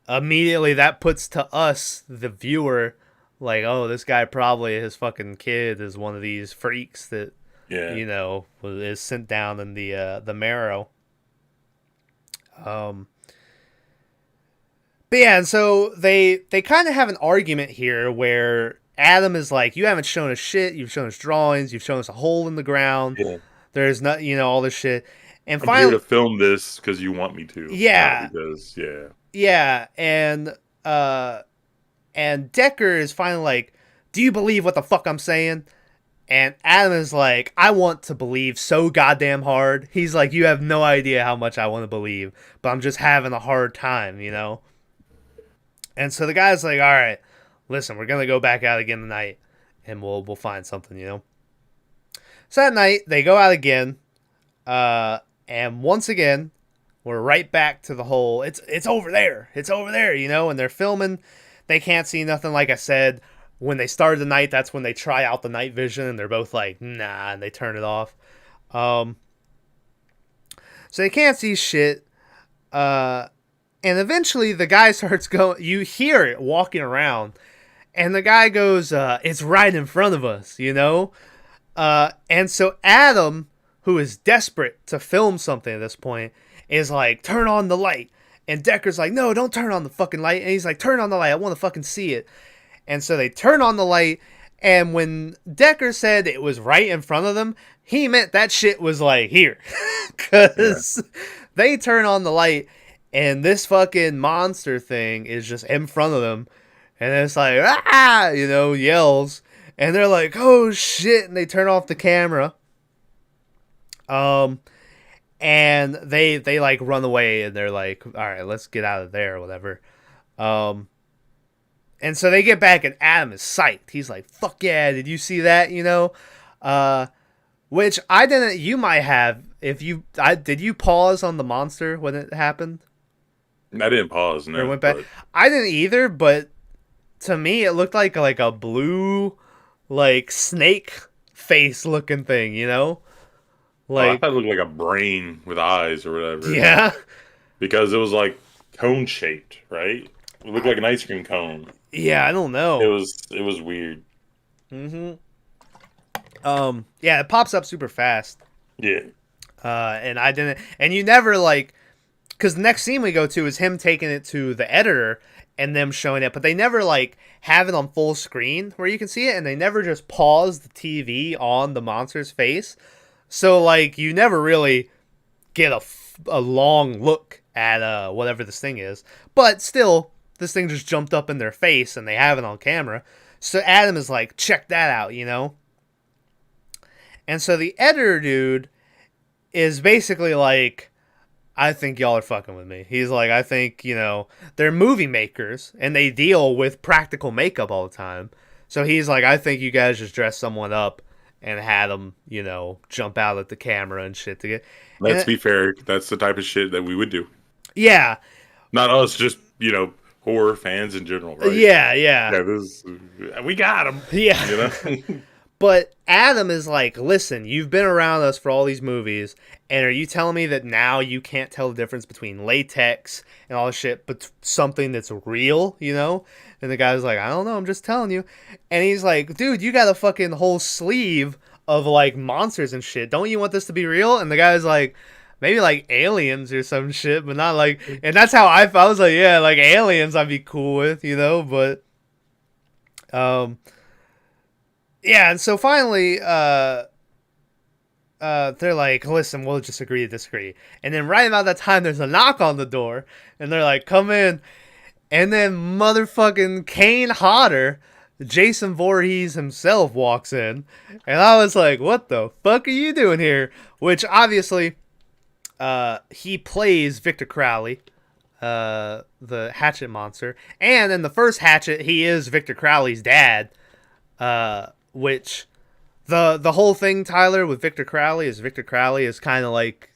Immediately that puts to us, the viewer, like, oh, this guy probably, his fucking kid is one of these freaks that, you know, is sent down in the Marrow. But yeah, and so they kind of have an argument here where Adam is like, you haven't shown us shit, you've shown us drawings, you've shown us a hole in the ground, there's not, you know, all this shit. And I'm here to film this because you want me to. Yeah. Yeah, and Decker is finally like, do you believe what the fuck I'm saying? And Adam is like, I want to believe so goddamn hard. He's like, you have no idea how much I want to believe, but I'm just having a hard time, you know? And so the guy's like, all right, listen, we're going to go back out again tonight, and we'll find something, you know? So that night, they go out again, and once again, we're right back to the whole, it's over there, you know? And they're filming, they can't see nothing, like I said. When they started the night, that's when they try out the night vision, and they're both like, nah, and they turn it off. So they can't see shit. And eventually the guy starts going, you hear it walking around, and the guy goes, it's right in front of us, you know? And so Adam, who is desperate to film something at this point, is like, turn on the light. And Decker's like, no, don't turn on the fucking light. And he's like, turn on the light. I want to fucking see it. And so they turn on the light, and when Decker said it was right in front of them, he meant that shit was like here. Because they turn on the light, and this fucking monster thing is just in front of them. And it's like, ah, you know, yells. And they're like, oh shit, and they turn off the camera. And they like run away, and they're like, all right, let's get out of there or whatever. And so they get back, and Adam is psyched. He's like, fuck yeah, did you see that, you know? Which I didn't, you might have, did you pause on the monster when it happened? I didn't pause, no. Or went back? I didn't either, but to me, it looked like a blue, like, snake face looking thing, you know? Like, I thought it looked like a brain with eyes or whatever. Yeah. Because it was like cone shaped, right? It looked like an ice cream cone. Yeah, I don't know. It was weird. Mm-hmm. Yeah, it pops up super fast. Yeah. And I didn't, and you never like, because the next scene we go to is him taking it to the editor and them showing it, but they never like have it on full screen where you can see it, and they never just pause the TV on the monster's face. So like you never really get a long look at whatever this thing is, but still. This thing just jumped up in their face, and they have it on camera. So Adam is like, check that out, you know? And so the editor dude is basically like, I think y'all are fucking with me. He's like, I think, they're movie makers and they deal with practical makeup all the time. So he's like, I think you guys just dressed someone up and had them, jump out at the camera and shit to get. Let's be fair. That's the type of shit that we would do. Yeah. Not us, just, horror fans in general, right? Yeah. Yeah, we got them. Yeah. But Adam is like, listen, you've been around us for all these movies, and are you telling me that now you can't tell the difference between latex and all this shit, but something that's real, And the guy's like, I don't know, I'm just telling you. And he's like, dude, you got a fucking whole sleeve of, like, monsters and shit. Don't you want this to be real? And the guy's like, maybe, like, aliens or some shit, but not, like... And that's how I felt. I was like, yeah, like, aliens I'd be cool with, but... Yeah, and so finally, they're like, listen, we'll just agree to disagree. And then right about that time, there's a knock on the door, and they're like, come in. And then motherfucking Kane Hodder, Jason Voorhees himself, walks in. And I was like, what the fuck are you doing here? Which, obviously, he plays Victor Crowley, the Hatchet monster. And in the first Hatchet, he is Victor Crowley's dad. Which the whole thing, Tyler, with Victor Crowley is kind of like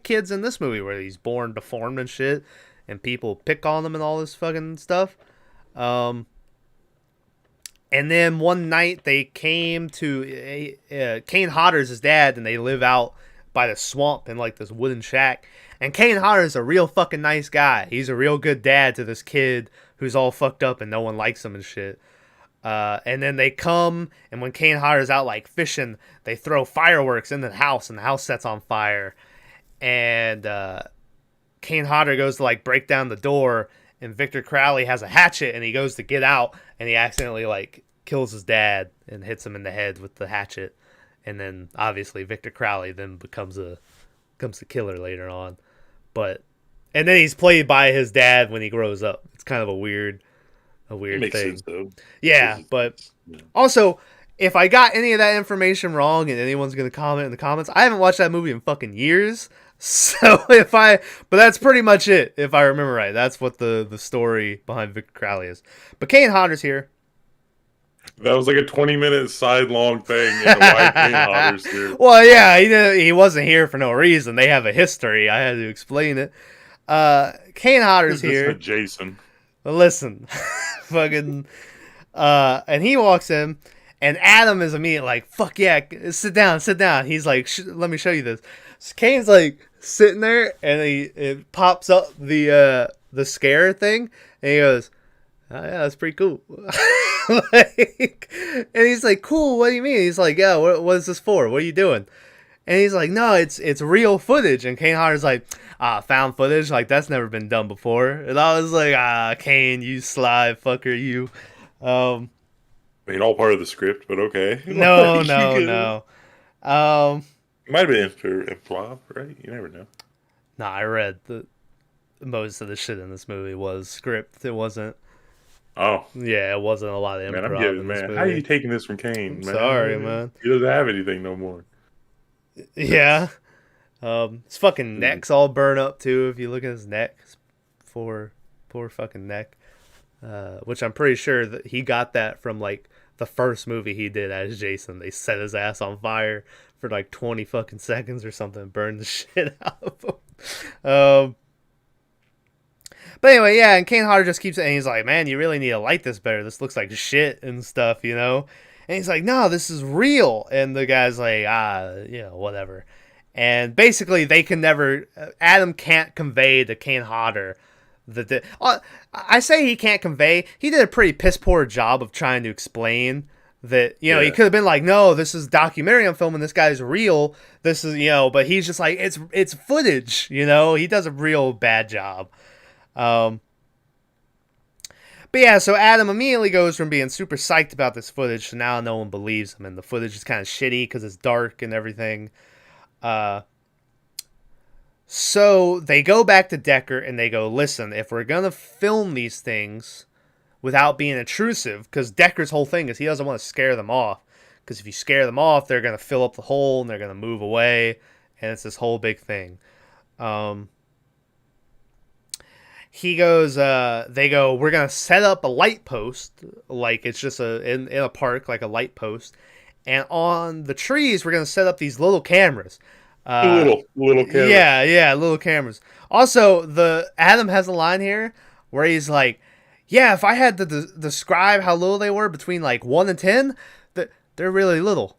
kids in this movie where he's born deformed and shit, and people pick on him and all this fucking stuff. And then one night they came to Kane Hodder's his dad, and they live out by the swamp in like this wooden shack. And Kane Hodder's a real fucking nice guy. He's a real good dad to this kid who's all fucked up and no one likes him and shit. And then they come, and when Kane Hodder's out like fishing, they throw fireworks in the house, and the house sets on fire. And Kane Hodder goes to like break down the door, and Victor Crowley has a hatchet, and he goes to get out, and he accidentally like kills his dad and hits him in the head with the hatchet. And then obviously Victor Crowley then becomes the killer later on. And then he's played by his dad when he grows up. It's kind of a weird thing. Sense, though. Yeah, but also, if I got any of that information wrong and anyone's going to comment in the comments, I haven't watched that movie in fucking years. So but that's pretty much it, if I remember right. That's what the story behind Victor Crowley is. But Kane Hodder's here. That was like a 20-minute sidelong thing. Why Kane Hodder's here. Well, yeah, he wasn't here for no reason. They have a history. I had to explain it. Kane Hodder's here. Jason. Listen, fucking, and he walks in, and Adam is immediately like, fuck yeah, sit down. He's like, let me show you this. So Kane's like sitting there, and it pops up the scare thing, and he goes, oh yeah, that's pretty cool. And he's like, cool, what do you mean? He's like, yeah, what is this for? What are you doing? And he's like, no, it's real footage. And Kane Hodder's like, found footage? Like, that's never been done before. And I was like, Kane, you sly fucker, you. I mean, all part of the script, but okay. No. It might have been improv, right? You never know. Nah, I read most of the shit in this movie was script. It wasn't. Oh. Yeah, it wasn't a lot of improv. Man, I'm getting, man. How are you taking this from Kane, man? Sorry, man. He doesn't have anything no more. Yeah. His fucking neck's all burnt up too. If you look at his neck, his poor fucking neck. Which I'm pretty sure that he got that from like the first movie he did as Jason. They set his ass on fire for like 20 fucking seconds or something, and burned the shit out of him. But anyway, yeah, and Kane Hodder just keeps saying, he's like, man, you really need to light this better. This looks like shit and stuff, And he's like, no, this is real. And the guy's like, whatever. And basically, they can never, Adam can't convey to Kane Hodder that I say he can't convey. He did a pretty piss poor job of trying to explain that, he could have been like, no, this is documentary I'm filming. This guy's real. This is, but he's just like, it's footage, He does a real bad job. But yeah, so Adam immediately goes from being super psyched about this footage to now no one believes him, and the footage is kind of shitty because it's dark and everything. So they go back to Decker and they go, listen, if we're going to film these things without being intrusive, because Decker's whole thing is he doesn't want to scare them off, because if you scare them off, they're going to fill up the hole and they're going to move away, and it's this whole big thing. He goes, they go, we're going to set up a light post, like it's just in a park, like a light post. And on the trees, we're going to set up these little cameras. Little cameras. Yeah, little cameras. Also, Adam has a line here where he's like, yeah, if I had to describe how little they were between like 1 and 10, they're really little.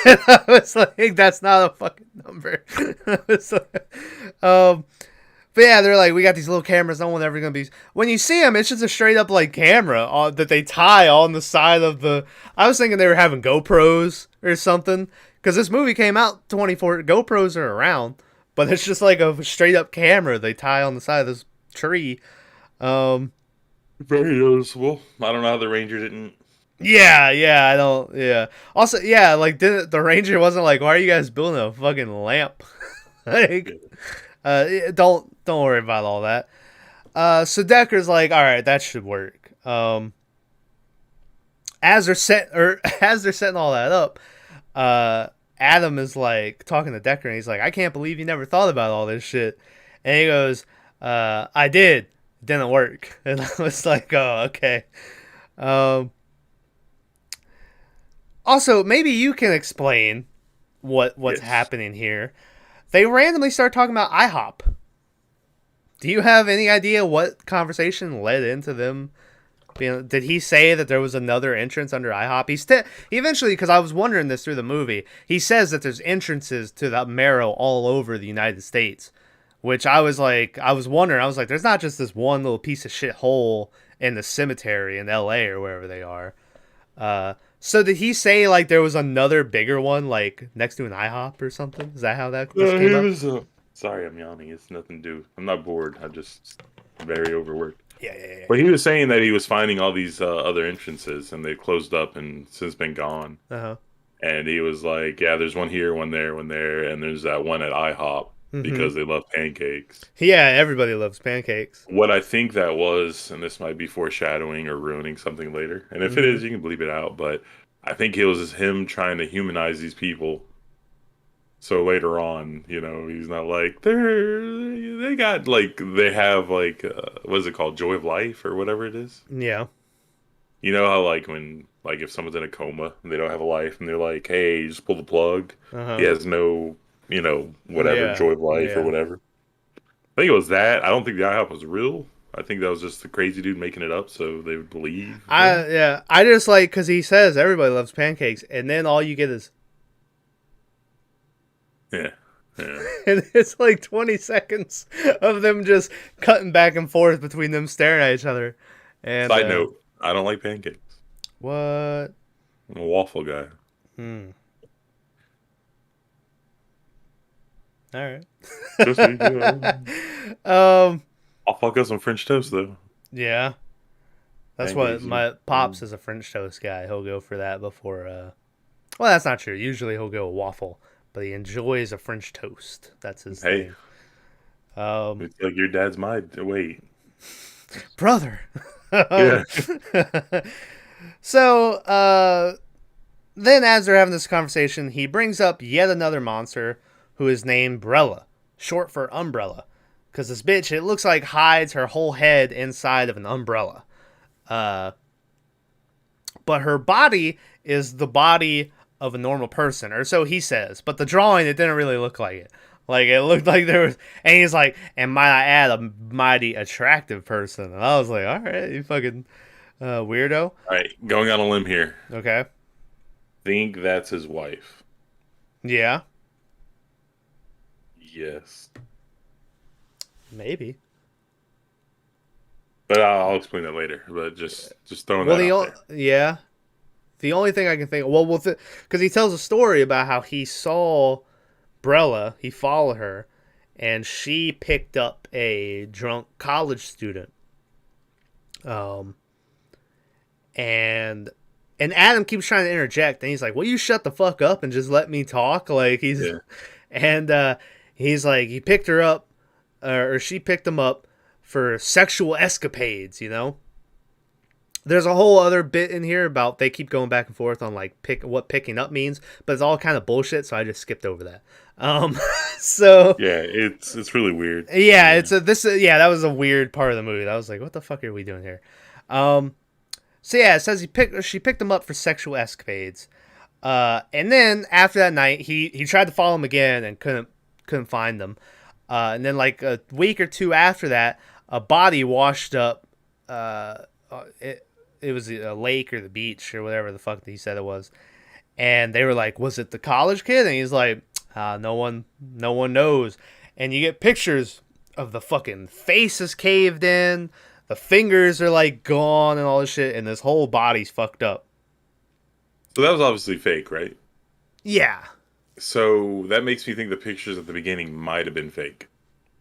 And I was like, that's not a fucking number. But yeah, they're like, we got these little cameras. No one ever gonna be. When you see them, it's just a straight up like camera that they tie on the side of the. I was thinking they were having GoPros or something because this movie came out 24. GoPros are around, but it's just like a straight up camera they tie on the side of this tree. Very noticeable. I don't know how the Ranger didn't. Yeah, I don't. Yeah. Also, yeah, like the Ranger wasn't like, why are you guys building a fucking lamp? Like. Don't worry about all that. So Decker's like, all right, that should work. As they're setting all that up, Adam is like talking to Decker, and he's like, I can't believe you never thought about all this shit. And he goes, I did. It didn't work. And I was like, oh, okay. Also, maybe you can explain what's happening here. They randomly start talking about IHOP. Do you have any idea what conversation led into them being? Did he say that there was another entrance under IHOP? He eventually, because I was wondering this through the movie, he says that there's entrances to the Marrow all over the United States, which I was wondering. I was like, there's not just this one little piece of shit hole in the cemetery in LA or wherever they are. So did he say like there was another bigger one like next to an IHOP or something? Is that how that came up? Sorry, I'm yawning. It's nothing to do. I'm not bored. I'm just very overworked. Yeah. But he was saying that he was finding all these other entrances and they closed up and since been gone. Uh-huh. And he was like, yeah, there's one here, one there, and there's that one at IHOP because they love pancakes. Yeah, everybody loves pancakes. What I think that was, and this might be foreshadowing or ruining something later, and if it is, you can bleep it out, but I think it was him trying to humanize these people. So later on, he's not like, they have like, what is it called? Joy of life or whatever it is. Yeah. You know how like when, like if someone's in a coma and they don't have a life and they're like, hey, just pull the plug. He has no, whatever, joy of life or whatever. I think it was that. I don't think the IHOP was real. I think that was just the crazy dude making it up so they would believe. I just like, because he says everybody loves pancakes, and then all you get is... Yeah. And it's like 20 seconds of them just cutting back and forth between them staring at each other. And side note, I don't like pancakes. What? I'm a waffle guy. All right. Just me, I'll fuck up some French toast though. Yeah. That's pancakes, what my pops is a French toast guy. He'll go for that before well, that's not true. Usually he'll go waffle, but he enjoys a French toast. That's his thing. It's like your dad's wait. Brother. Yeah. So, then as they're having this conversation, he brings up yet another monster who is named Brella, short for umbrella. Because this bitch, it looks like hides her whole head inside of an umbrella. But her body is the body of a normal person, or so he says. But the drawing, it didn't really look like it. Like, it looked like there was... And he's like, and might I add, a mighty attractive person. And I was like, all right, you fucking weirdo. All right, going on a limb here. Okay. Think that's his wife. Yeah. Yes. Maybe. But I'll explain that later. But just throwing that out there. Yeah. The only thing I can think... Well, because he tells a story about how he saw Brella, he followed her, and she picked up a drunk college student. And Adam keeps trying to interject, and he's like, "Will you shut the fuck up and just let me talk?" Like and he's like, he picked her up, or she picked him up for sexual escapades, There's a whole other bit in here about they keep going back and forth on like what picking up means, but it's all kind of bullshit, so I just skipped over that. So Yeah, it's really weird. yeah, that was a weird part of the movie. I was like, what the fuck are we doing here? So yeah, it says she picked him up for sexual escapades. And then after that night, he tried to follow him again and couldn't find them. And then like a week or two after that, a body washed up. It was a lake or the beach or whatever the fuck he said it was. And they were like, "Was it the college kid?" And he's like, "No one knows." And you get pictures of the fucking face is caved in, the fingers are like gone and all this shit, and this whole body's fucked up. So that was obviously fake, right? Yeah. So that makes me think the pictures at the beginning might have been fake.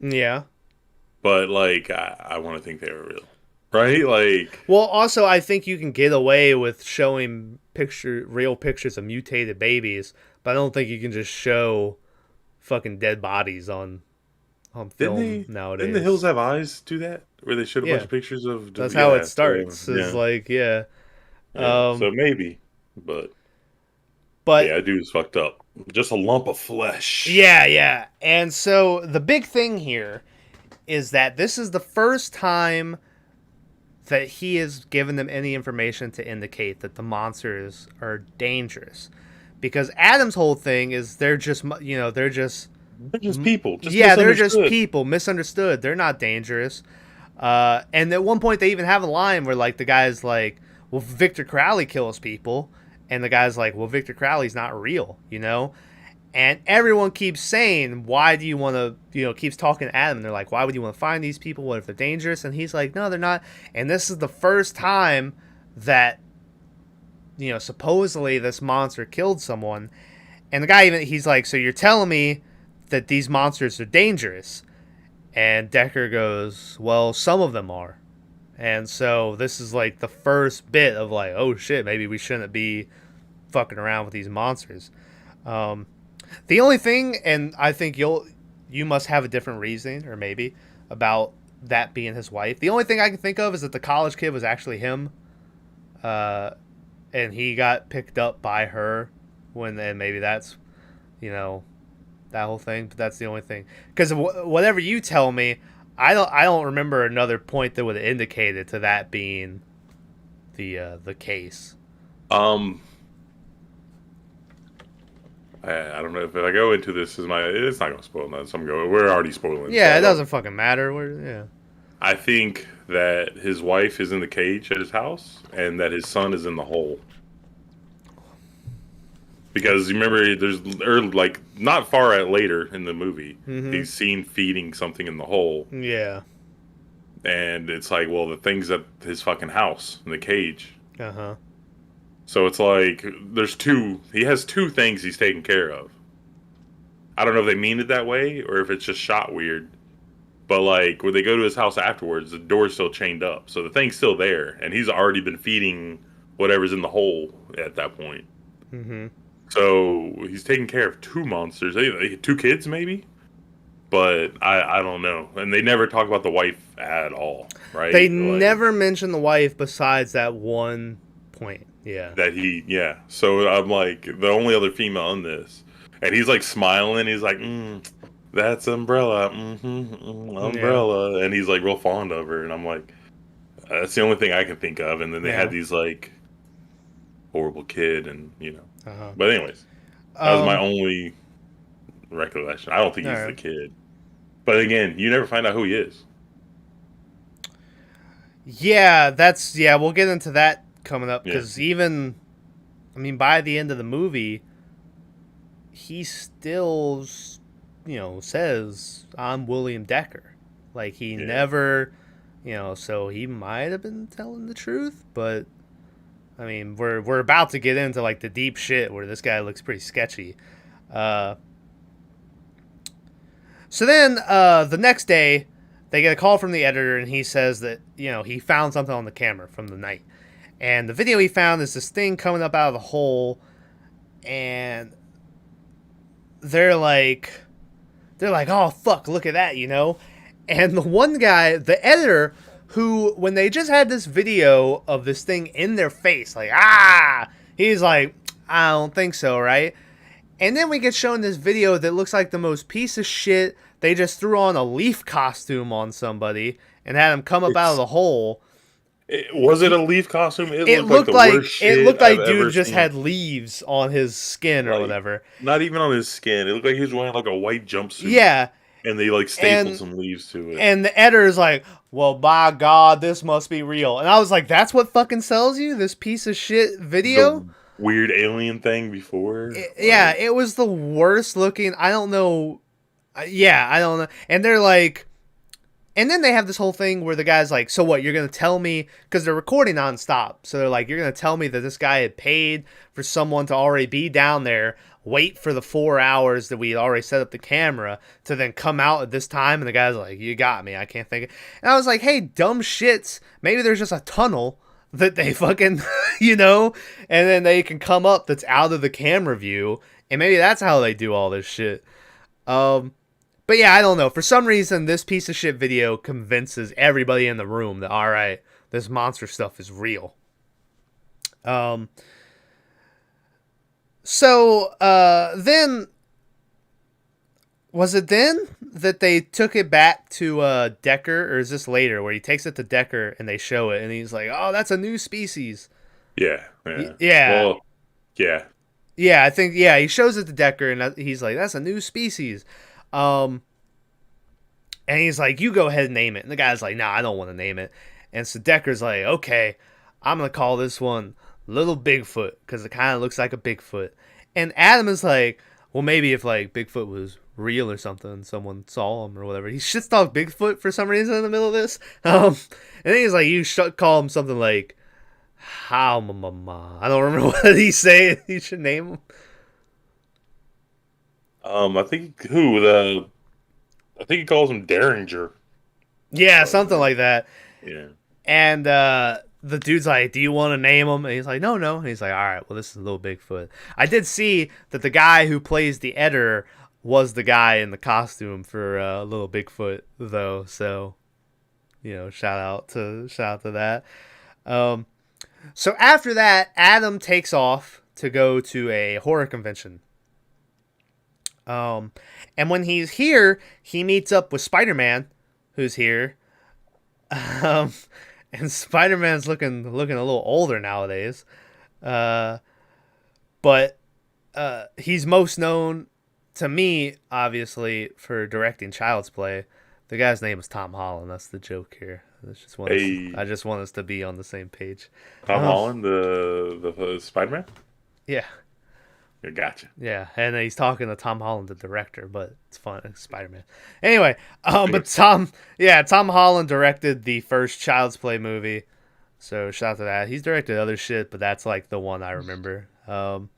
Yeah. But like, I want to think they were real, right? Like, well, also I think you can get away with showing real pictures of mutated babies, but I don't think you can just show fucking dead bodies on film nowadays. Didn't The Hills Have Eyes do that? Where they showed a bunch of pictures of... That's how it starts. So, it's like, yeah. So maybe, but yeah, dude's fucked up. Just a lump of flesh. Yeah. And so the big thing here is that this is the first time that he has given them any information to indicate that the monsters are dangerous. Because Adam's whole thing is they're just people. They're just people, misunderstood. They're not dangerous. And at one point they even have a line where like the guy's like, well, Victor Crowley kills people. And the guy's like, well, Victor Crowley's not real, And everyone keeps saying, why do you want to, keeps talking to Adam. And they're like, why would you want to find these people? What if they're dangerous? And he's like, no, they're not. And this is the first time that, supposedly this monster killed someone. And the guy he's like, so you're telling me that these monsters are dangerous? And Decker goes, well, some of them are. And so this is like the first bit of like, oh shit, maybe we shouldn't be fucking around with these monsters. The only thing, and I think you must have a different reasoning, or maybe, about that being his wife. The only thing I can think of is that the college kid was actually him. And he got picked up by her and maybe that's, that whole thing. But that's the only thing. Because whatever you tell me, I don't remember another point that would have indicated to that being the case. I don't know if I go into this it's not gonna spoil nothing. We're already spoiling. Yeah, so it doesn't fucking matter. I think that his wife is in the cage at his house, and that his son is in the hole. Because you remember, not far later in the movie, he's seen feeding something in the hole. Yeah. And it's like, well, the thing's at his fucking house in the cage. Uh-huh. So it's like, he has two things he's taking care of. I don't know if they mean it that way, or if it's just shot weird. But like, when they go to his house afterwards, the door's still chained up. So the thing's still there, and he's already been feeding whatever's in the hole at that point. Mm-hmm. So he's taking care of two monsters, two kids maybe, but I don't know. And they never talk about the wife at all, right? They never mention the wife besides that one point. Yeah. So I'm like, the only other female in this, and he's like smiling. He's like, that's Umbrella, Umbrella, and he's like real fond of her. And I'm like, that's the only thing I can think of. And then they had these like horrible kid, and Uh-huh. But anyways, that was my only recollection. I don't think he's the kid. But again, you never find out who he is. Yeah, we'll get into that coming up, because by the end of the movie, he still, says, I'm William Decker. Like, he never, so he might have been telling the truth, but we're about to get into like the deep shit where this guy looks pretty sketchy. So then the next day, they get a call from the editor, and he says that he found something on the camera from the night, and the video he found is this thing coming up out of the hole, and they're like, oh fuck, look at that, And the one guy, the editor, who, when they just had this video of this thing in their face, like, he's like, I don't think so, right? And then we get shown this video that looks like the most piece of shit. They just threw on a leaf costume on somebody and had him come up out of the hole. Was it a leaf costume? It looked like dude just had leaves on his skin or whatever. Not even on his skin. It looked like he was wearing like a white jumpsuit. Yeah. And they like stapled some leaves to it. And the editor is like, well, by God, this must be real. And I was like, that's what fucking sells you? This piece of shit video? The weird alien thing before? Yeah, it was the worst looking. I don't know. Yeah, I don't know. And they're like, and then they have this whole thing where the guy's like, so what, you're going to tell me, because they're recording nonstop. So they're like, you're going to tell me that this guy had paid for someone to already be down there, wait for the 4 hours that we had already set up the camera to then come out at this time. And the guy's like, you got me. I can't think. And I was like, hey, dumb shits. Maybe there's just a tunnel that they fucking, and then they can come up that's out of the camera view. And maybe that's how they do all this shit. But yeah, I don't know. For some reason, this piece of shit video convinces everybody in the room that, all right, this monster stuff is real. So then, was it then that they took it back to Decker, or is this later, where he takes it to Decker and they show it, and he's like, oh, that's a new species. Yeah. Yeah. Well, yeah. Yeah, I think, he shows it to Decker, and he's like, that's a new species. And he's like, you go ahead and name it. And the guy's like, nah, I don't want to name it. And so Decker's like, okay, I'm going to call this one Little Bigfoot, because it kind of looks like a Bigfoot. And Adam is like, well, maybe if like Bigfoot was real or something, someone saw him or whatever. He shits off Bigfoot for some reason in the middle of this. And then he's like, you should call him something like, how mama. I don't remember what he said. You should name him. I think he calls him Derringer. Yeah, something like that. Yeah. And the dude's like, do you want to name him? And he's like, no. And he's like, all right, well, this is Little Bigfoot. I did see that the guy who plays the editor was the guy in the costume for Little Bigfoot, though. So, shout out to that. So after that, Adam takes off to go to a horror convention. And when he's here, he meets up with Spider-Man, who's here. And Spider-Man's looking a little older nowadays. But he's most known to me, obviously, for directing Child's Play. The guy's name is Tom Holland. That's the joke here. I just want us to be on the same page. Tom Holland, the Spider-Man? Yeah. Gotcha. Yeah, and he's talking to Tom Holland, the director, but it's fun. It's Spider-Man. Anyway, but Tom Holland directed the first Child's Play movie, so shout out to that. He's directed other shit, but that's like the one I remember. And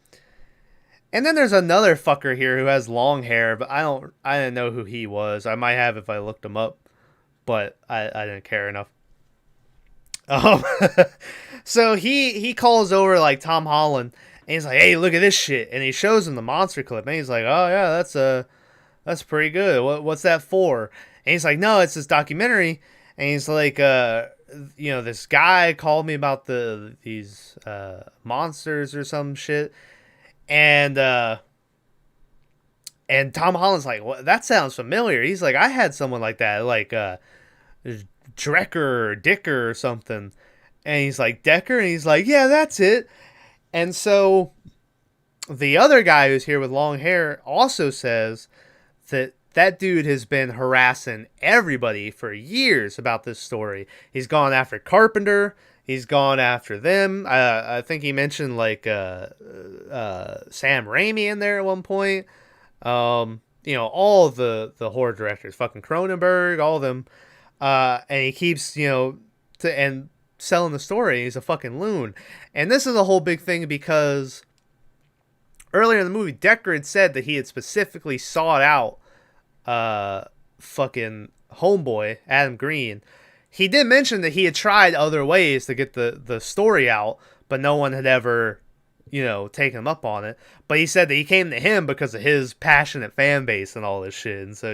then there's another fucker here who has long hair, but I didn't know who he was. I might have if I looked him up, but I didn't care enough. So he calls over like Tom Holland. And he's like, hey, look at this shit. And he shows him the monster clip. And he's like, oh, yeah, that's pretty good. What's that for? And he's like, no, it's this documentary. And he's like, this guy called me about these monsters or some shit. And Tom Holland's like, well, that sounds familiar. He's like, I had someone like that, like Drecker or Dicker or something. And he's like, Decker? And he's like, yeah, that's it. And so the other guy who's here with long hair also says that dude has been harassing everybody for years about this story. He's gone after Carpenter. He's gone after them. I think he mentioned like Sam Raimi in there at one point. All the horror directors, fucking Cronenberg, all of them. And he keeps, selling the story. He's a fucking loon. And this is a whole big thing because earlier in the movie, Decker had said that he had specifically sought out fucking homeboy, Adam Green. He did mention that he had tried other ways to get the story out, but no one had ever, taken him up on it. But he said that he came to him because of his passionate fan base and all this shit. And so,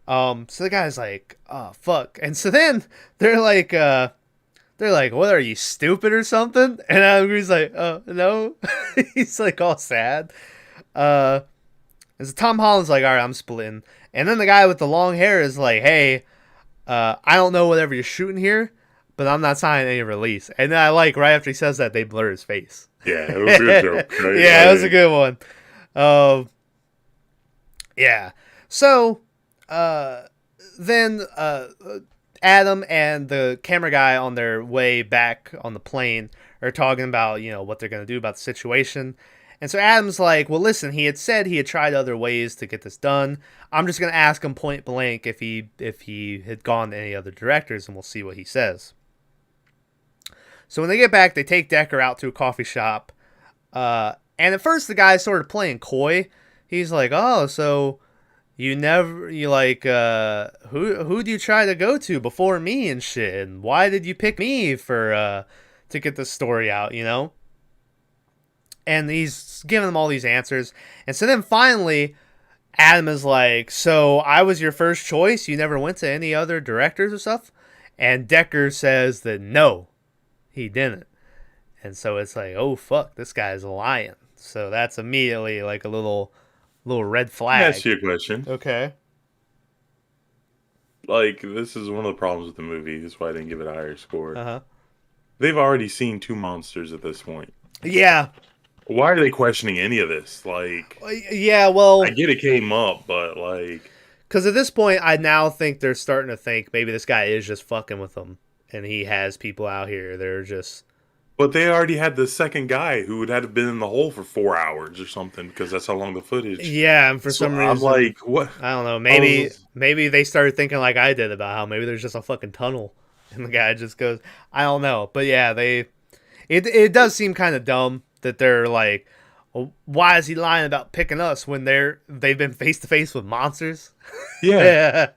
So the guy's like, oh fuck. And so then they're like, what are you, stupid or something? And Adam Green's like, oh no. He's like all sad. And so Tom Holland's like, all right, I'm splitting. And then the guy with the long hair is like, hey, I don't know whatever you're shooting here, but I'm not signing any release. And then I like right after he says that, they blur his face. Yeah, it was a good joke. Right? Yeah, it was a good one. Yeah. So then Adam and the camera guy on their way back on the plane are talking about, what they're going to do about the situation. And so Adam's like, well, listen, he had said he had tried other ways to get this done. I'm just going to ask him point blank if he had gone to any other directors, and we'll see what he says. So when they get back, they take Decker out to a coffee shop. And at first the guy's sort of playing coy. He's like, oh, so who'd you try to go to before me and shit? And why did you pick me to get this story out, And he's giving them all these answers. And so then finally, Adam is like, so I was your first choice? You never went to any other directors or stuff? And Decker says that no, he didn't. And so it's like, oh, fuck, this guy's lying. So that's immediately like a little red flag. Let me ask you a question. Okay. Like, this is one of the problems with the movie. This is why I didn't give it a higher score. Uh-huh. They've already seen two monsters at this point. Yeah. Why are they questioning any of this? Like, yeah, well, I get it came up, but like, because at this point, I now think they're starting to think maybe this guy is just fucking with them, and he has people out here. They're just. But they already had the second guy who would have been in the hole for 4 hours or something, because that's how long the footage. Yeah, and for some reason, I'm like, what? I don't know. Maybe they started thinking like I did about how maybe there's just a fucking tunnel, and the guy just goes, I don't know. But yeah, it does seem kind of dumb that they're like, well, why is he lying about picking us when they've been face to face with monsters? Yeah,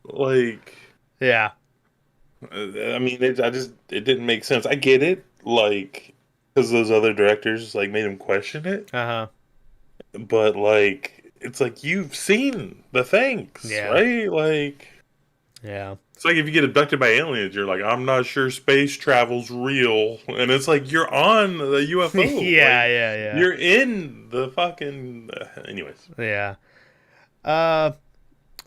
like, yeah. I mean, it didn't make sense. I get it, like, because those other directors like made him question it. But like, it's like you've seen the things, right? Like, yeah. It's like if you get abducted by aliens, you're like, I'm not sure space travel's real, and it's like you're on the UFO. Yeah. You're in the fucking. Anyways. Yeah.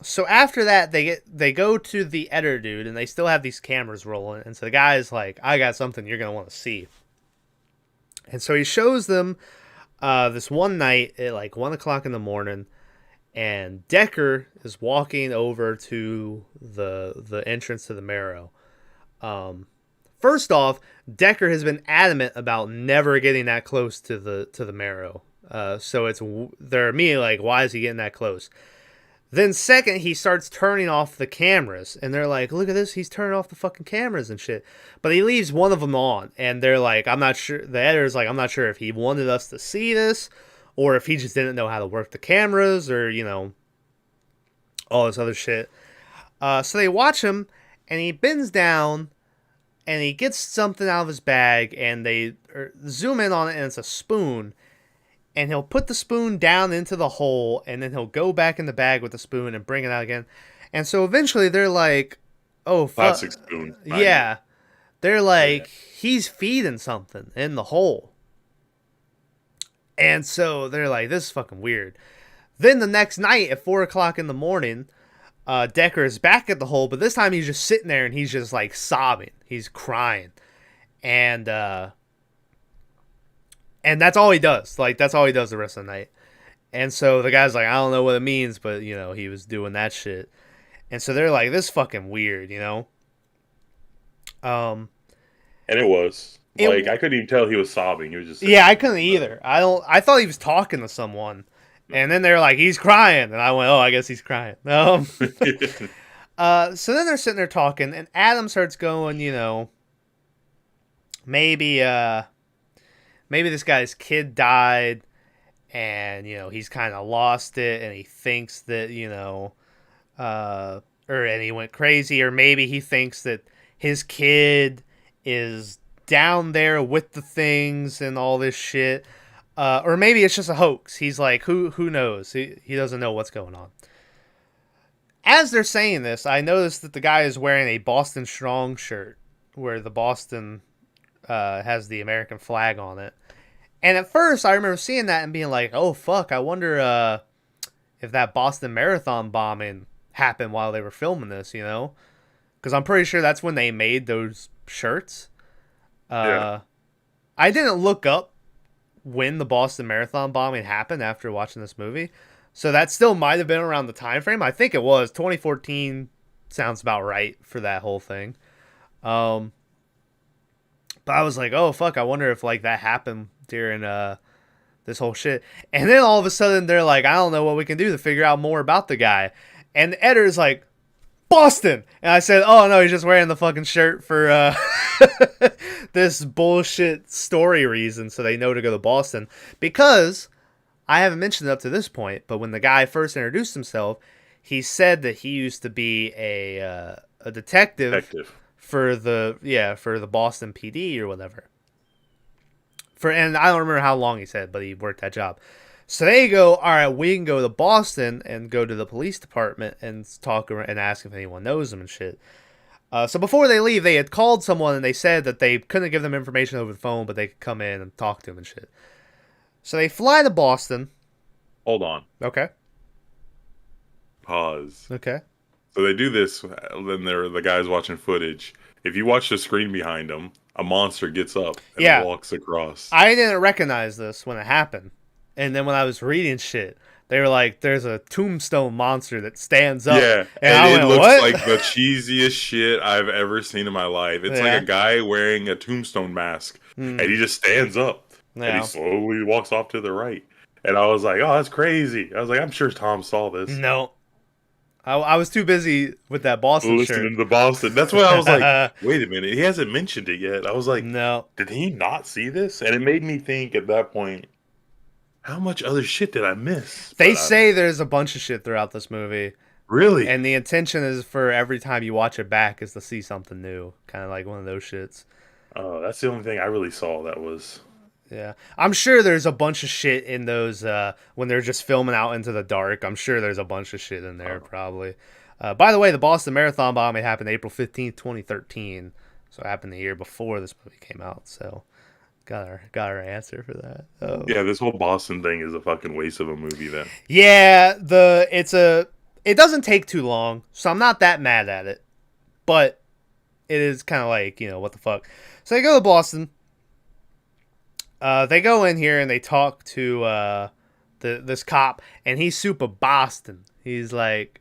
So after that, they go to the editor dude, and they still have these cameras rolling. And so the guy's like, I got something you're gonna want to see. And so he shows them this one night at like 1:00 in the morning, and Decker is walking over to the entrance to the Marrow. First off, Decker has been adamant about never getting that close to the Marrow. So they're immediately like, why is he getting that close? Then second, he starts turning off the cameras, and they're like, look at this, he's turning off the fucking cameras and shit. But he leaves one of them on, and they're like, I'm not sure, the editor's like, I'm not sure if he wanted us to see this, or if he just didn't know how to work the cameras, or, all this other shit. So they watch him, and he bends down, and he gets something out of his bag, and they zoom in on it, and it's a spoon. And he'll put the spoon down into the hole, and then he'll go back in the bag with the spoon and bring it out again. And so eventually they're like, oh, fuck. Plastic spoon. Yeah. They're like, he's feeding something in the hole. And so they're like, this is fucking weird. Then the next night at 4:00 in the morning, Decker is back at the hole, but this time he's just sitting there and he's just like sobbing. He's crying. And that's all he does. Like, that's all he does the rest of the night. And so the guy's like, I don't know what it means, but, he was doing that shit. And so they're like, this is fucking weird, And it was. I couldn't even tell he was sobbing. He was just... Yeah, I couldn't either. I thought he was talking to someone. And then they're like, he's crying. And I went, oh, I guess he's crying. So then they're sitting there talking, and Adam starts going, maybe this guy's kid died, and, he's kind of lost it, and he thinks that, and he went crazy, or maybe he thinks that his kid is down there with the things and all this shit, or maybe it's just a hoax. He's like, who knows? He doesn't know what's going on. as they're saying this, I noticed that the guy is wearing a Boston Strong shirt where the Boston has the American flag on it. And at first, I remember seeing that and being like, oh, fuck, I wonder if that Boston Marathon bombing happened while they were filming this, you know? Because I'm pretty sure that's when they made those shirts. Yeah. I didn't look up when the Boston Marathon bombing happened after watching this movie. So that still might have been around the time frame. I think it was. 2014 sounds about right for that whole thing. But I was like, oh, fuck, I wonder if, like, that happened during this whole shit. And then all of a sudden, they're like, I don't know what we can do to figure out more about the guy. And the editor's like, Boston! And I said, oh, no, he's just wearing the fucking shirt for this bullshit story reason, so they know to go to Boston. Because, I haven't mentioned it up to this point, but when the guy first introduced himself, he said that he used to be a detective. For the Boston PD or whatever. And I don't remember how long he said, but he worked that job. So they go, all right, we can go to Boston and go to the police department and talk and ask if anyone knows them and shit. So before they leave, they had called someone and they said that they couldn't give them information over the phone, but they could come in and talk to them and shit. So they fly to Boston. Hold on. Okay. Pause. Okay. So they do this, then the guy's watching footage. If you watch the screen behind them, a monster gets up and walks across. I didn't recognize this when it happened. And then when I was reading shit, they were like, there's a tombstone monster that stands up. Yeah, and it looks like the cheesiest shit I've ever seen in my life. It's like a guy wearing a tombstone mask, and he just stands up, and he slowly walks off to the right. And I was like, oh, that's crazy. I was like, I'm sure Tom saw this. No. I was too busy with that Boston listening shirt. to the Boston. That's why I was like, wait a minute. He hasn't mentioned it yet. I was like, no. Did he not see this? And it made me think at that point, how much other shit did I miss? They say there's a bunch of shit throughout this movie. Really? And the intention is for every time you watch it back is to see something new. Kind of like one of those shits. Oh, that's the only thing I really saw that was... Yeah. I'm sure there's a bunch of shit in those when they're just filming out into the dark. I'm sure there's a bunch of shit in there, probably. By the way, the Boston Marathon bombing happened April 15th, 2013. So it happened the year before this movie came out. So got our answer for that. Yeah, this whole Boston thing is a fucking waste of a movie then. Yeah, it doesn't take too long, so I'm not that mad at it. But it is kind of like, what the fuck. So they go to Boston. They go in here and they talk to this cop, and he's super Boston. He's like,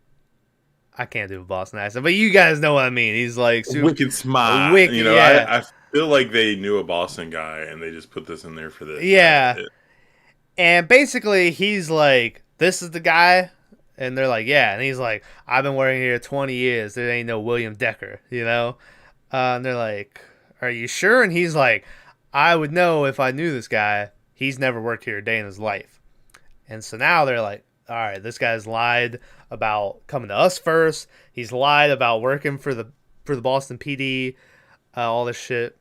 I can't do a Boston accent, but you guys know what I mean. He's like super wicked smart. Wicked, yeah. I feel like they knew a Boston guy, and they just put this in there for this. Yeah. And basically, he's like, this is the guy, and they're like, yeah. And he's like, I've been working here 20 years. There ain't no William Decker, And they're like, are you sure? And he's like, I would know if I knew this guy. He's never worked here a day in his life. And so now they're like, all right, this guy's lied about coming to us first. He's lied about working for the Boston PD, all this shit.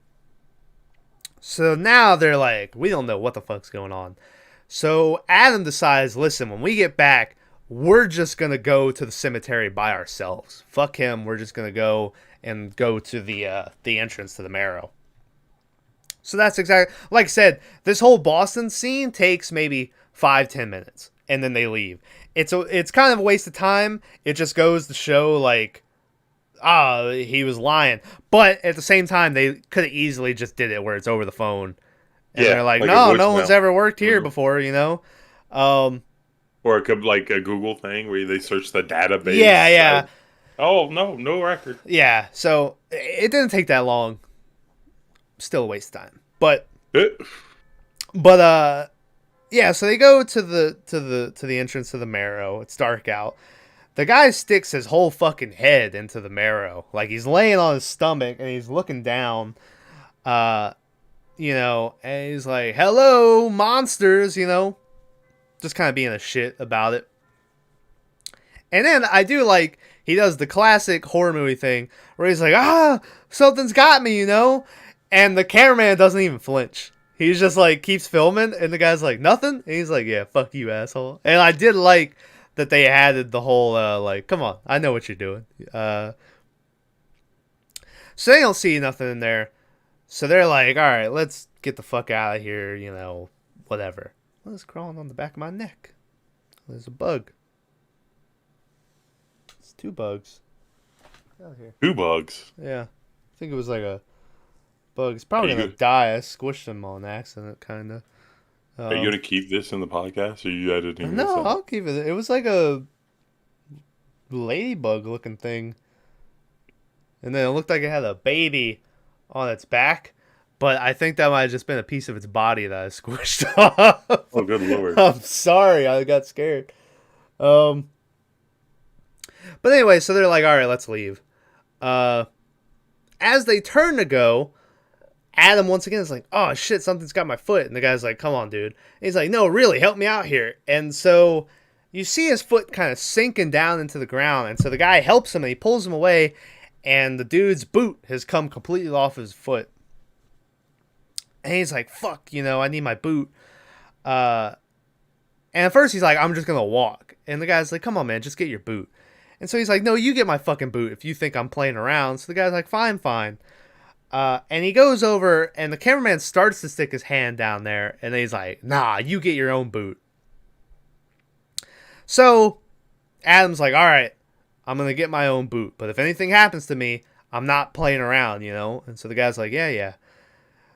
So now they're like, we don't know what the fuck's going on. So Adam decides, listen, when we get back, we're just going to go to the cemetery by ourselves. Fuck him. We're just going to go to the entrance to the Marrow. So that's exactly, like I said, this whole Boston scene takes maybe 5-10 minutes, and then they leave. It's kind of a waste of time. It just goes to show, like, he was lying. But at the same time, they could have easily just did it where it's over the phone. And they're like no one's ever worked here before, Or it could like a Google thing where they search the database. Yeah. Oh, no record. Yeah, so it didn't take that long. Still a waste of time. But yeah, so they go to the entrance of the Marrow. It's dark out. The guy sticks his whole fucking head into the Marrow. Like, he's laying on his stomach and he's looking down. And he's like, hello, monsters, just kind of being a shit about it. And then I do like, he does the classic horror movie thing where he's like, something's got me, And the cameraman doesn't even flinch. He's just like, keeps filming, and the guy's like, nothing? And he's like, yeah, fuck you, asshole. And I did like that they added the whole like, come on, I know what you're doing. So they don't see nothing in there. So they're like, all right, let's get the fuck out of here, you know, whatever. Well, it's crawling on the back of my neck. There's a bug. It's 2 bugs. Get out of here. 2 bugs. Yeah. I think it was like a bug. It's probably Are going you to die. I squished him on accident, kind of. Are you gonna keep this in the podcast, or are you editing this No, out? I'll keep it. It was like a ladybug looking thing. And then it looked like it had a baby on its back. But I think that might have just been a piece of its body that I squished off. Oh, good lord. I'm sorry. I got scared. But anyway, so they're like, all right, let's leave. As they turn to go, Adam once again is like, oh shit, something's got my foot. And the guy's like, come on, dude. And he's like, no, really, help me out here. And so you see his foot kind of sinking down into the ground. And so the guy helps him and he pulls him away. And the dude's boot has come completely off his foot. And he's like, fuck, you know, I need my boot. And at first he's like, I'm just going to walk. And the guy's like, come on, man, just get your boot. And so he's like, no, you get my fucking boot if you think I'm playing around. So the guy's like, fine. And he goes over, and the cameraman starts to stick his hand down there, and then he's like, nah, you get your own boot. So Adam's like, all right, I'm going to get my own boot. But if anything happens to me, I'm not playing around, you know? And so the guy's like, yeah.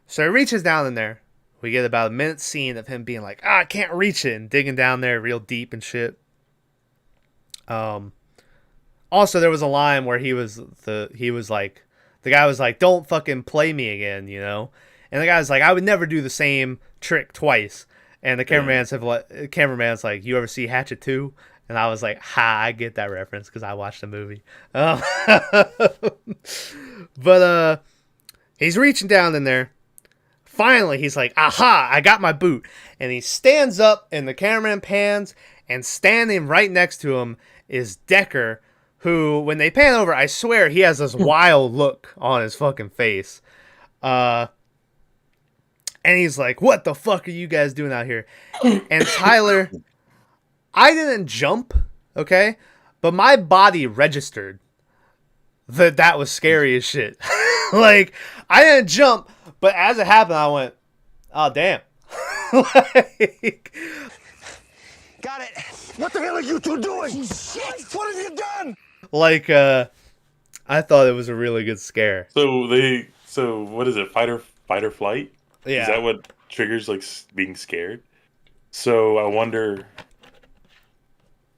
So he reaches down in there. We get about a minute scene of him being like, I can't reach it, and digging down there real deep and shit. Also, there was a line where the guy was like, don't fucking play me again, you know? And the guy's like, I would never do the same trick twice. And the cameraman's like, you ever see Hatchet 2? And I was like, I get that reference because I watched the movie. But he's reaching down in there. Finally, he's like, aha, I got my boot. And he stands up, and the cameraman pans, and standing right next to him is Decker, who, when they pan over, I swear he has this wild look on his fucking face. And he's like, what the fuck are you guys doing out here? And Tyler, I didn't jump, okay? But my body registered that was scary as shit. Like, I didn't jump, but as it happened, I went, oh, damn. Like, got it. What the hell are you two doing? Shit! What have you done? Like, I thought it was a really good scare. So what is it? Fight or flight? Yeah. Is that what triggers like being scared? So I wonder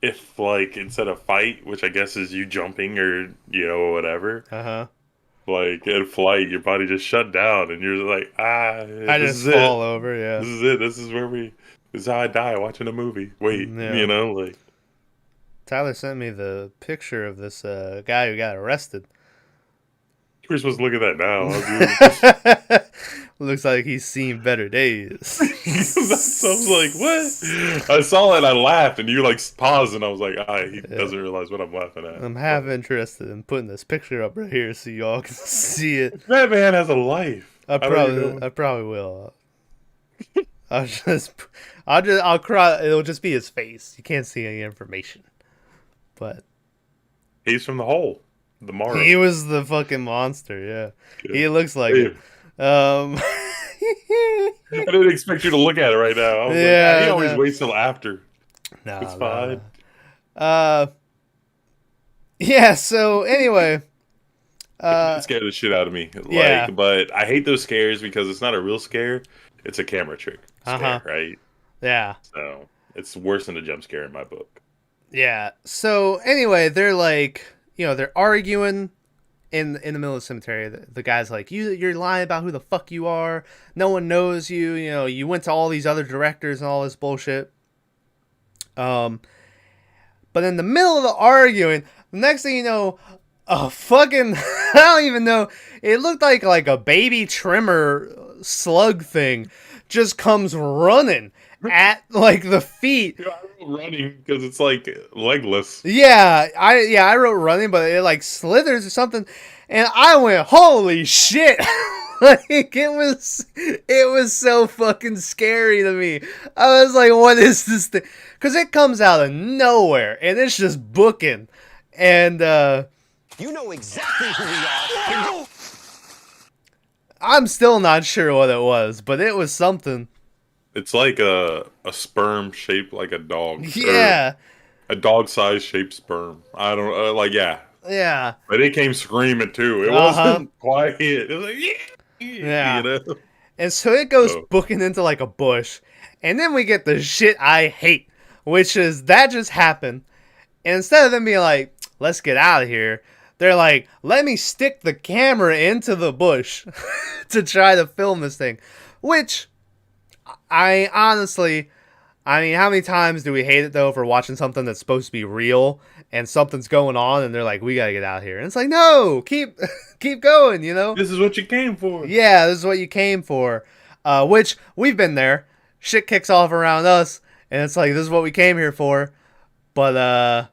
if, like, instead of fight, which I guess is you jumping or, you know, whatever. Like, in flight, your body just shut down, and you're like, I just fall over, yeah. This is it. This is how I die watching a movie. Wait, Yeah. you know, like. Tyler sent me the picture of this guy who got arrested. We're supposed to look at that now. Looks like he's seen better days. I was like, what? I saw it and I laughed, and you like paused, and I was like, he doesn't realize what I'm laughing at. I'm half interested in putting this picture up right here so y'all can see it. That man has a life. I probably will. I'll cry. It'll just be his face. You can't see any information. But he's from the hole. The Marrow. He was the fucking monster, yeah. Good. He looks like it. I didn't expect you to look at it right now. I was like, he always waits till after. No, it's fine. Yeah, so anyway. It scared the shit out of me. Yeah. But I hate those scares because it's not a real scare. It's a camera trick scare, right? Yeah. So it's worse than a jump scare in my book. Yeah. So anyway, they're like, they're arguing in the middle of the cemetery. The guy's like, you're lying about who the fuck you are. No one knows you. You went to all these other directors and all this bullshit. But in the middle of the arguing, the next thing you know, a fucking, I don't even know, it looked like a baby trimmer slug thing just comes running at the feet. I wrote running because it's like legless. Yeah, I wrote running, but it slithers or something, and I went, holy shit. Like it was so fucking scary to me. I was like, what is this thing? Because it comes out of nowhere and it's just booking. And You know exactly who we are. I'm still not sure what it was, but it was something. It's like a sperm shaped like a dog. Yeah. A dog-sized shaped sperm. I don't yeah. Yeah. But it came screaming too. It wasn't quiet. It was like, Yeah. You know? And so it goes booking into like a bush. And then we get the shit I hate, which is that just happened. And instead of them being like, let's get out of here, they're like, let me stick the camera into the bush to try to film this thing. Which, I honestly, I mean, how many times do we hate it though for watching something that's supposed to be real and something's going on and they're like, we gotta get out of here. And it's like, no, keep going, you know? This is what you came for. Yeah, this is what you came for. Which, we've been there. Shit kicks off around us and it's like, this is what we came here for. But,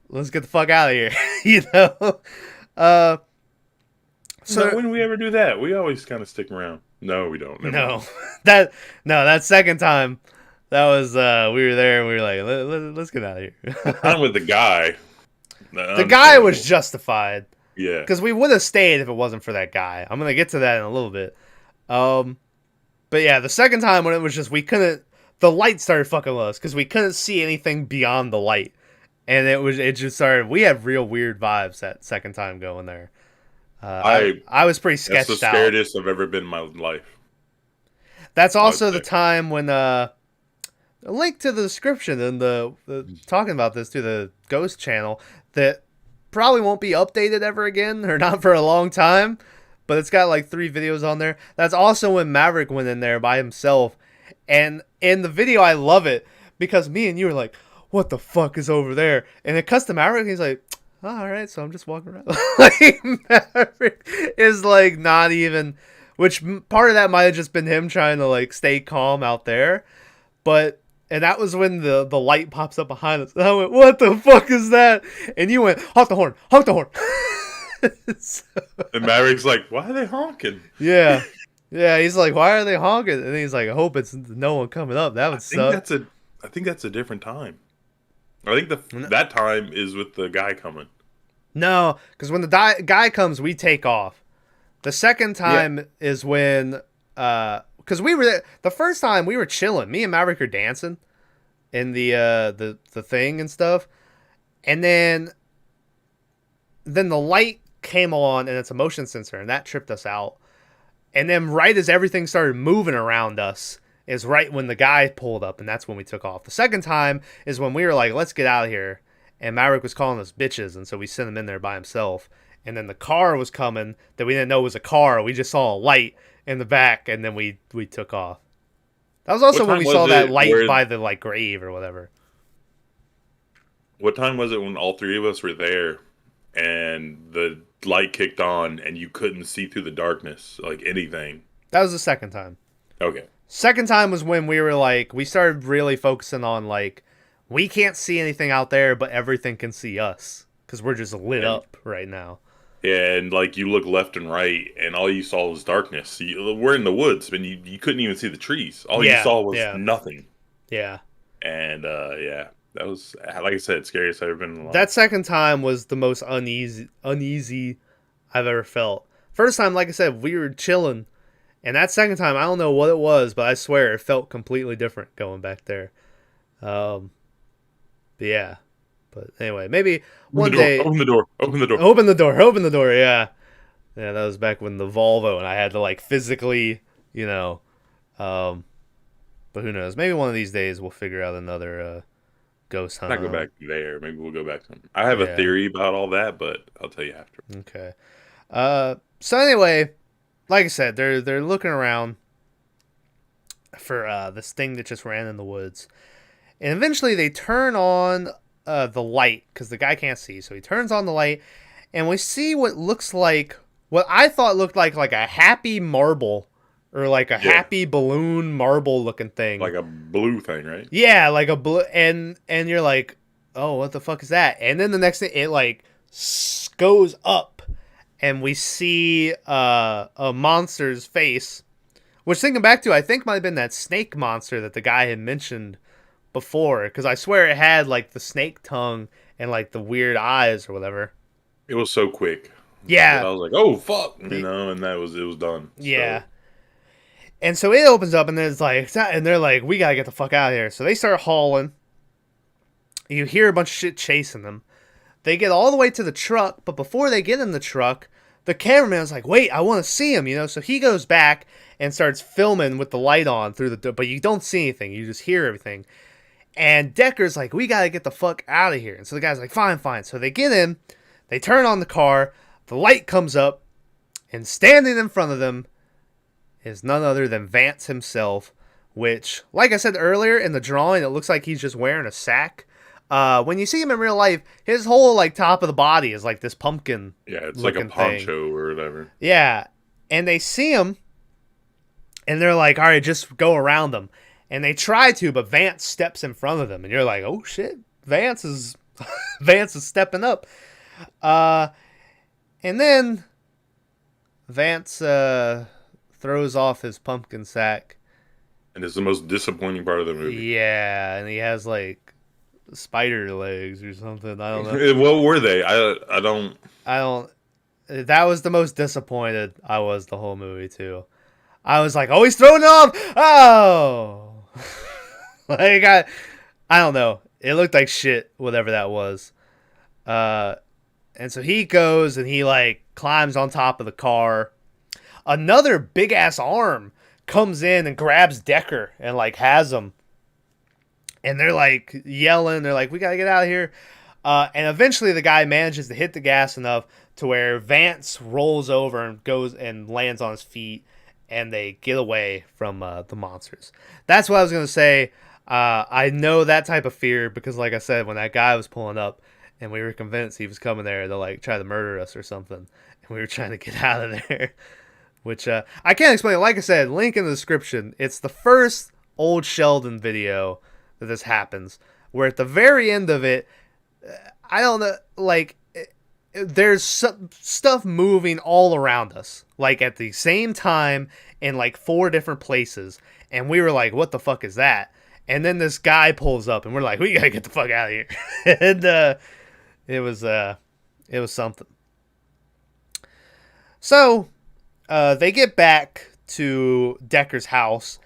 let's get the fuck out of here, you know? So when we ever do that, we always kind of stick around. No, we don't. Never mind. That second time, that was we were there and we were like, let's get out of here. I'm with the guy. The guy was justified. Yeah. Because we would have stayed if it wasn't for that guy. I'm gonna get to that in a little bit. But yeah, the second time when it was just the light started fucking with us because we couldn't see anything beyond the light. And it just started. We had real weird vibes that second time going there. I was pretty sketched out. That's the scariest I've ever been in my life. That's also the time when a link to the description and the talking about this to the Ghost channel that probably won't be updated ever again or not for a long time, but it's got like 3 videos on there. That's also when Maverick went in there by himself, and in the video I love it because me and you were like, what the fuck is over there? And it cuts to Maverick and he's like, oh, all right, so I'm just walking around. Like, Maverick is like not even, which part of that might have just been him trying to like stay calm out there. And that was when the light pops up behind us. And I went, what the fuck is that? And you went, honk the horn, honk the horn. So, and Maverick's like, why are they honking? Yeah. Yeah, he's like, why are they honking? And he's like, I hope it's no one coming up. That would suck. I think that's a different time. I think that time is with the guy coming. No, because when the guy comes, we take off. The second time is when, because we were there, the first time we were chilling. Me and Maverick are dancing in the thing and stuff, and then the light came on and it's a motion sensor and that tripped us out. And then right as everything started moving around us is right when the guy pulled up, and that's when we took off. The second time is when we were like, let's get out of here. And Maverick was calling us bitches, and so we sent him in there by himself. And then the car was coming that we didn't know was a car. We just saw a light in the back, and then we took off. That was also when we saw that light by the like grave or whatever. What time was it when all 3 of us were there and the light kicked on and you couldn't see through the darkness, like anything? That was the second time. Okay. Second time was when we were like, we started really focusing on like, we can't see anything out there, but everything can see us because we're just lit up right now. Yeah, and like you look left and right, and all you saw was darkness. We're in the woods, and you couldn't even see the trees. All you saw was nothing. Yeah. And that was, like I said, scariest I've ever been in a while. That second time was the most uneasy I've ever felt. First time, like I said, we were chilling. And that second time, I don't know what it was, but I swear it felt completely different going back there. But yeah. But anyway, maybe one day... Open the door. Yeah. Yeah, that was back when the Volvo, and I had to, like, physically, you know... but who knows? Maybe one of these days we'll figure out another ghost hunt. Not go back there. Maybe we'll go back to them. I have a theory about all that, but I'll tell you after. Okay. So anyway... Like I said, they're looking around for this thing that just ran in the woods. And eventually they turn on the light because the guy can't see. So he turns on the light and we see what looks like, what I thought looked like a happy marble or like a happy balloon marble looking thing. Like a blue thing, right? Yeah, like a blue. And you're like, oh, what the fuck is that? And then the next thing, it like goes up. and we see a monster's face. Which, thinking back to, I think might have been that snake monster that the guy had mentioned before, because I swear it had like the snake tongue and like the weird eyes or whatever. It was so quick. Yeah, I was like, "Oh fuck," and it was done. yeah. So, And so it opens up, and there's like, and they're like, "We gotta get the fuck out of here." So they start hauling. You hear a bunch of shit chasing them. They get all the way to the truck, but before they get in the truck, the cameraman's like, "Wait, I want to see him," you know. So he goes back and starts filming with the light on through the door, but you don't see anything. You just hear everything. And Decker's like, "We gotta get the fuck out of here." And so the guy's like, "Fine, fine." So they get in, they turn on the car, the light comes up, and standing in front of them is none other than Vance himself, which, like I said earlier, in the drawing, it looks like he's just wearing a sack. When you see him in real life, his whole like top of the body is like this pumpkin. yeah, it's like a poncho or whatever. Yeah, and they see him, and they're like, "All right, just go around them." And they try to, but Vance steps in front of them, and you're like, "Oh shit, Vance is Vance is stepping up." And then Vance throws off his pumpkin sack. And it's the most disappointing part of the movie. Yeah, and he has like spider legs or something. I don't know. What were they? I don't. That was the most disappointed I was the whole movie too. I was like, "Oh, he's throwing it off!" Oh, like I don't know. It looked like shit, whatever that was. And so he goes and he like climbs on top of the car. Another big ass arm comes in and grabs Decker and like has him. And they're like yelling. They're like, "We gotta get out of here." And eventually the guy manages to hit the gas enough to where Vance rolls over and goes and lands on his feet, and they get away from the monsters. That's what I was gonna say. I know that type of fear because, like I said, when that guy was pulling up and we were convinced he was coming there to like try to murder us or something, and we were trying to get out of there. Which I can't explain. Like I said, link in the description. It's the first Old Sheldon video that this happens, where at the very end of it, I don't know, like, there's stuff moving all around us, like at the same time in like 4 different places, and we were like, "What the fuck is that?" And then this guy pulls up, and we're like, "We gotta get the fuck out of here." And it was something. So they get back to Decker's house,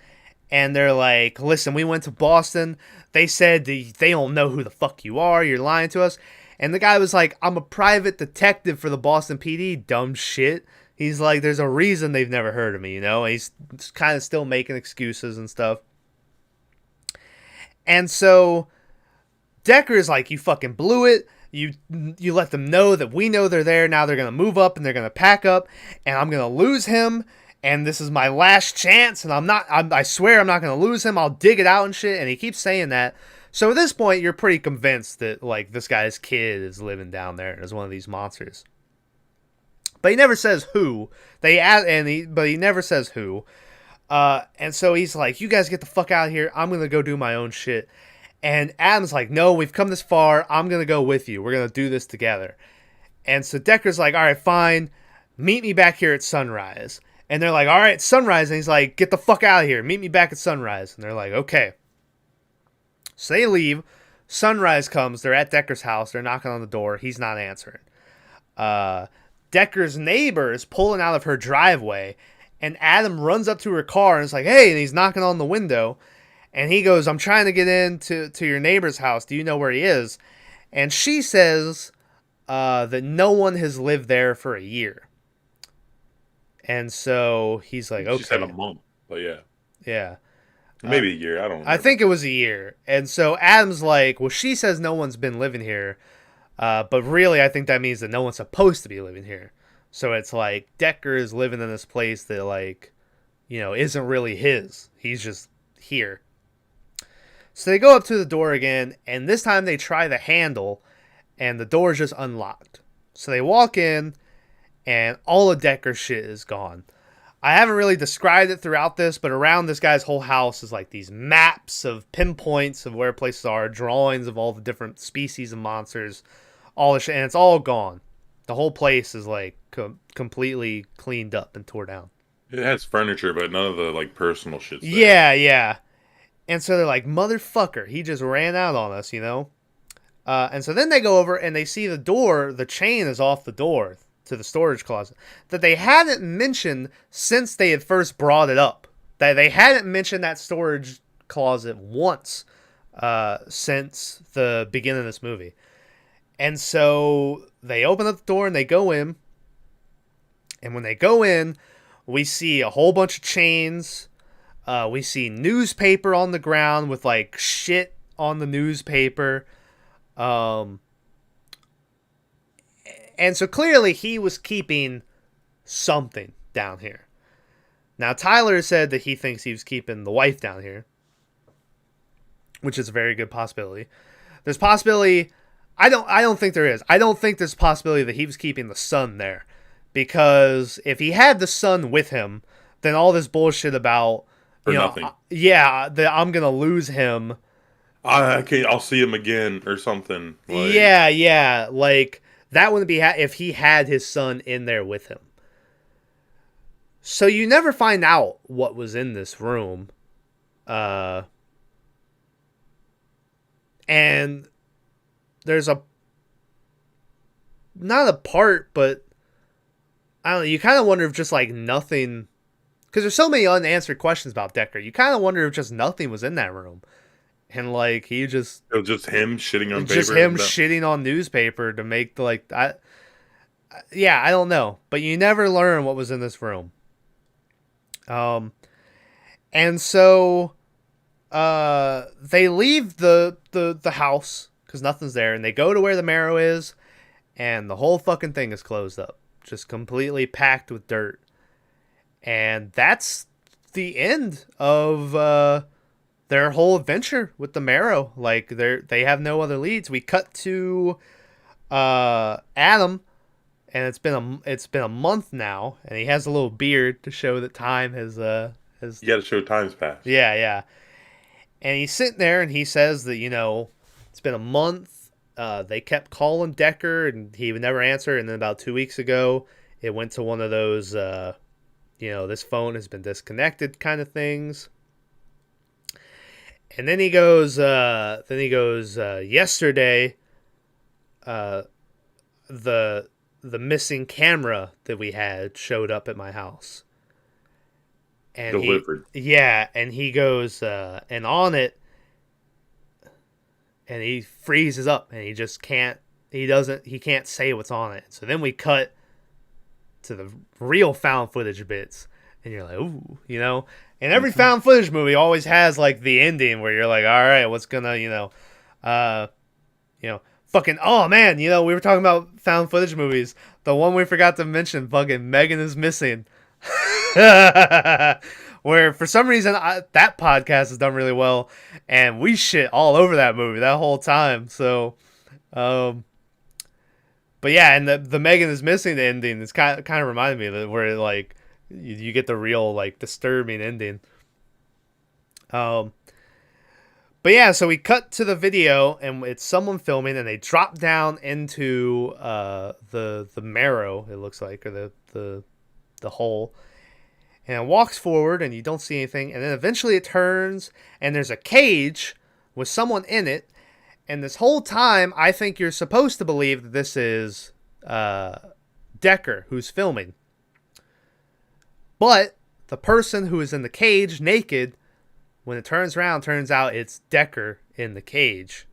and they're like, "Listen, we went to Boston. They said they don't know who the fuck you are. You're lying to us." And the guy was like, "I'm a private detective for the Boston PD, dumb shit." He's like, "There's a reason they've never heard of me, you know?" And he's kind of still making excuses and stuff. And so Decker's like, "You fucking blew it. You let them know that we know they're there. Now they're going to move up and they're going to pack up, and I'm going to lose him. And this is my last chance. And I swear I'm not going to lose him. I'll dig it out and shit." And he keeps saying that. So at this point, you're pretty convinced that like this guy's kid is living down there as one of these monsters. But he never says who. But he never says who. And so he's like, "You guys get the fuck out of here. I'm going to go do my own shit." And Adam's like, "No, we've come this far. I'm going to go with you. We're going to do this together." And so Decker's like, "All right, fine. Meet me back here at sunrise." And they're like, "All right, sunrise." And he's like, "Get the fuck out of here. Meet me back at sunrise." And they're like, "Okay." So they leave. Sunrise comes. They're at Decker's house. They're knocking on the door. He's not answering. Decker's neighbor is pulling out of her driveway, and Adam runs up to her car and is like, "Hey," and he's knocking on the window. And he goes, "I'm trying to get into your neighbor's house. Do you know where he is?" And she says that no one has lived there for a year. And so he's like, "Okay." She said a month, but yeah. Yeah. Maybe a year. I don't remember. I think it was a year. And so Adam's like, "Well, she says no one's been living here. But really, I think that means that no one's supposed to be living here." So it's like Decker is living in this place that, like, you know, isn't really his. He's just here. So they go up to the door again, and this time they try the handle, and the door is just unlocked. So they walk in, and all of Decker's shit is gone. I haven't really described it throughout this, but around this guy's whole house is like these maps of pinpoints of where places are, drawings of all the different species of monsters, all the shit, and it's all gone. The whole place is like completely cleaned up and tore down. It has furniture, but none of the like personal shit's there. Yeah, yeah. And so they're like, motherfucker, he just ran out on us, you know? And so then they go over and they see the door, the chain is off the door to the storage closet that they hadn't mentioned since they had first brought it up. They hadn't mentioned that storage closet once since the beginning of this movie. And so they open up the door and they go in. And when they go in, we see a whole bunch of chains. We see newspaper on the ground with like shit on the newspaper. And so clearly he was keeping something down here. Now Tyler said that he thinks he was keeping the wife down here, which is a very good possibility. There's possibility. I don't think there is. I don't think there's a possibility that he was keeping the son there, because if he had the son with him, then all this bullshit about nothing. That I'm gonna lose him. I'll see him again or something. Like, Yeah. Like that wouldn't be if he had his son in there with him. So you never find out what was in this room, and there's not a part, but I don't know. You kind of wonder if just like nothing, because there's so many unanswered questions about Decker. You kind of wonder if just nothing was in that room. And like he just it was just him shitting on paper. Just him shitting on newspaper to make the I don't know, but you never learn what was in this room. And so they leave the house because nothing's there, and they go to where the Marrow is, and the whole fucking thing is closed up, just completely packed with dirt. And that's the end of their whole adventure with the Marrow. Like they have no other leads. We cut to Adam, and it's been a month now, and he has a little beard to show that time has you got to show time's passed. Yeah. And he's sitting there, and he says that it's been a month. They kept calling Decker, and he would never answer. And then about 2 weeks ago, it went to one of those this phone has been disconnected kind of things. And then he goes, yesterday, the missing camera that we had showed up at my house. And delivered. And he goes, and on it, and he freezes up, and he can't say what's on it. So then we cut to the real found footage bits, and you're like, ooh, and every found footage movie always has like the ending where you're like, all right, what's gonna, fucking, oh man, we were talking about found footage movies. The one we forgot to mention, fucking Megan is Missing. Where for some reason that podcast has done really well, and we shit all over that movie that whole time. So, but yeah, and the Megan is Missing ending is kind of reminded me of it, where like you get the real like disturbing ending. But yeah, so we cut to the video, and it's someone filming, and they drop down into the Marrow, it looks like, or the hole. And it walks forward, and you don't see anything. And then eventually it turns, and there's a cage with someone in it. And this whole time, I think you're supposed to believe that this is Decker who's filming. But the person who is in the cage, naked, when it turns around, turns out it's Decker in the cage.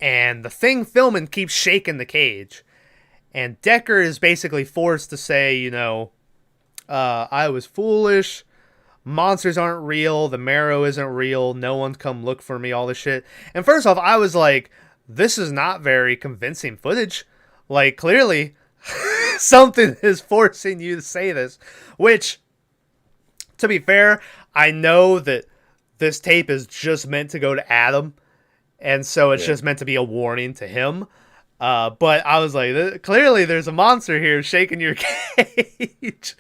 And the thing filming keeps shaking the cage. And Decker is basically forced to say, I was foolish. Monsters aren't real. The Marrow isn't real. No one come look for me. All this shit. And first off, I was like, this is not very convincing footage. Like, clearly, something is forcing you to say this. Which, to be fair, I know that this tape is just meant to go to Adam. And so it's just meant to be a warning to him. But I was like, clearly there's a monster here shaking your cage.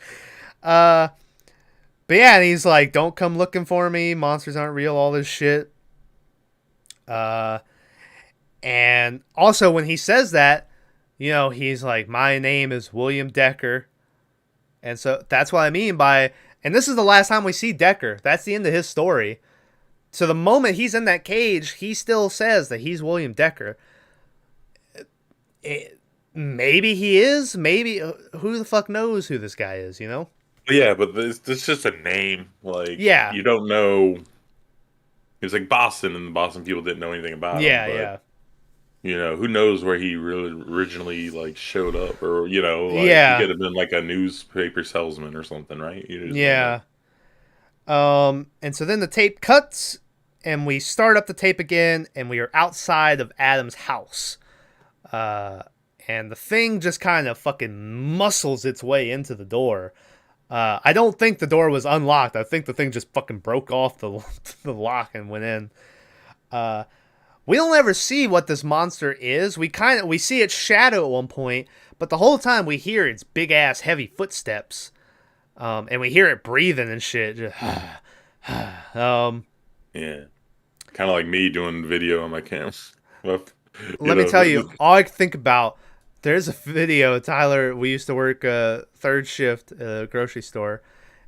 But yeah, and he's like, don't come looking for me. Monsters aren't real. All this shit. And also when he says that, you know, he's like, my name is William Decker. And so that's what I mean by, and this is the last time we see Decker. That's the end of his story. So the moment he's in that cage, he still says that he's William Decker. Maybe he is. Maybe who the fuck knows who this guy is? You know? Yeah, but this just a name. Like, Yeah. you don't know. It's like Boston, and the Boston people didn't know anything about him. But, Yeah. you know, who knows where he really originally like showed up, or you know, like Yeah. he could have been like a newspaper salesman or something, right? You just don't Yeah. And so then the tape cuts, and we start up the tape again, and we are outside of Adam's house. And the thing just kind of fucking muscles its way into the door. I don't think the door was unlocked. I think the thing just fucking broke off the lock and went in. We don't ever see what this monster is. We see its shadow at one point, but the whole time we hear its big ass heavy footsteps. And we hear it breathing and shit. Just, Yeah, kind of like me doing video on my cam. Let me tell you, all I can think about. There's a video, Tyler. We used to work third shift at a grocery store,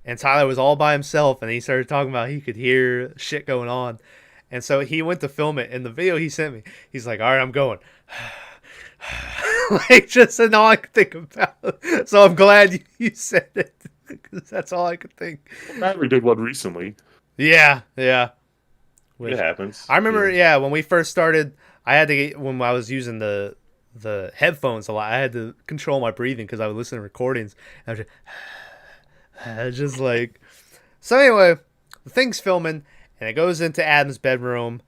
and Tyler was all by himself, and he started talking about he could hear shit going on, and so he went to film it. In the video he sent me, he's like, "All right, I'm going." Like, just and all I could think about. So I'm glad you said it, because that's all I could think. We did one recently. Yeah. It happens. I remember, when we first started, I had to get, when I was using the headphones a lot, I had to control my breathing because I would listen to recordings. And I was just like, so anyway, the thing's filming, and it goes into Adam's bedroom,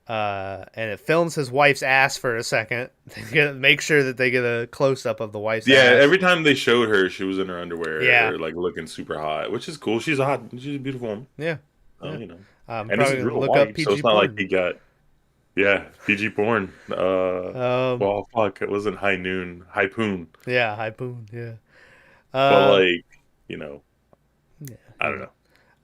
and it films his wife's ass for a second. Make sure that they get a close up of the wife's ass. Yeah, every time they showed her, she was in her underwear, Yeah. or like looking super hot, which is cool. She's a beautiful woman. Yeah. You know, I'm and this probably is gonna real look white, up PG so it's not porn. like he got. Yeah, PG porn. Well, fuck, it wasn't High Poon. Yeah, Hypoon. Yeah. But like, you know, I don't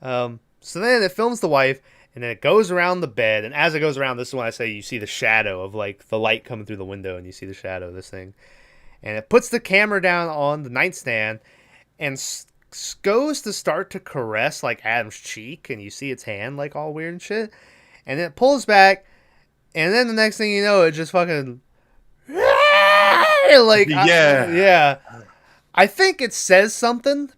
know. So then it films the wife, and then it goes around the bed, and as it goes around, this is when I say you see the shadow of like the light coming through the window, and you see the shadow of this thing, and it puts the camera down on the nightstand, and goes to start to caress like Adam's cheek, and you see its hand like all weird and shit, and then it pulls back, and then the next thing you know, it just fucking like Yeah. I think it says something,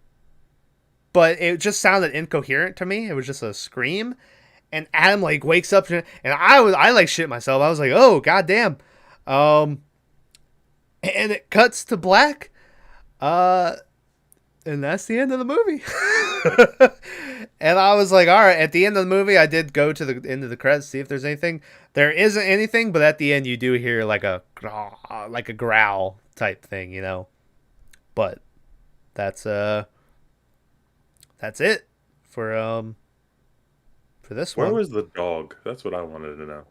but it just sounded incoherent to me. It was just a scream, and Adam like wakes up, and I like shit myself. I was like, oh goddamn, and it cuts to black, and that's the end of the movie. And I was like, all right. At the end of the movie, I did go to the end of the credits, see if there's anything. There isn't anything, but at the end, you do hear like a growl type thing, you know. But that's it for this one. Where was the dog? That's what I wanted to know.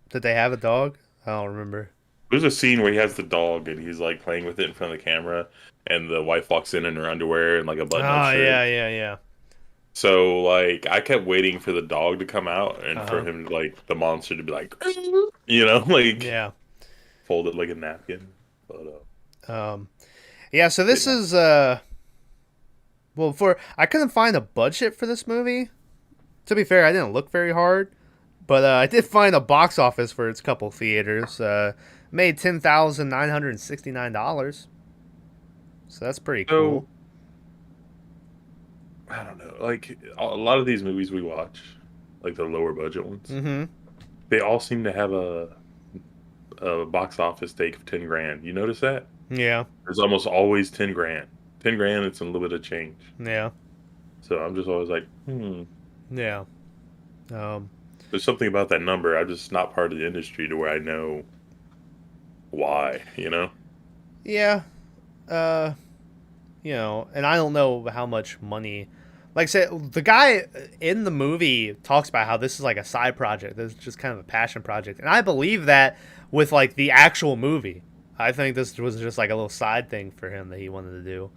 Did they have a dog? I don't remember. There's a scene where he has the dog and he's like playing with it in front of the camera, and the wife walks in her underwear and like a button-up shirt. Yeah. So like I kept waiting for the dog to come out and for him to, like, the monster to be like, you know, like, folded like a napkin. But yeah. So this is well, I couldn't find a budget for this movie. To be fair, I didn't look very hard, but I did find a box office for its couple theaters. Made $10,969. So that's pretty cool. I don't know. Like, a lot of these movies we watch, like the lower budget ones, they all seem to have a box office take of 10 grand. You notice that? Yeah. There's almost always 10 grand. 10 grand, it's a little bit of change. Yeah. So I'm just always like, Yeah. There's something about that number. I'm just not part of the industry to where I know why, you know? Yeah. You know, and I don't know how much money. Like I said, the guy in the movie talks about how this is like a side project. This is just kind of a passion project. And I believe that with like the actual movie. I think this was just like a little side thing for him that he wanted to do.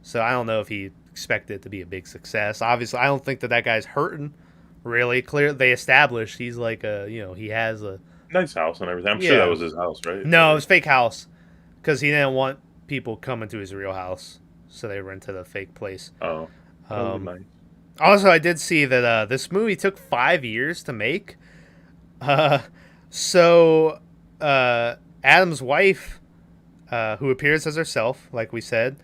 So I don't know if he expected it to be a big success. Obviously, I don't think that guy's hurting. Really clear. They established he's like he has a nice house and everything. I'm sure that was his house, right? No, it was fake house. because he didn't want people coming to his real house, so they rented a fake place. Oh, that would be nice. Also, I did see that this movie took 5 years to make. So Adam's wife, who appears as herself, like we said,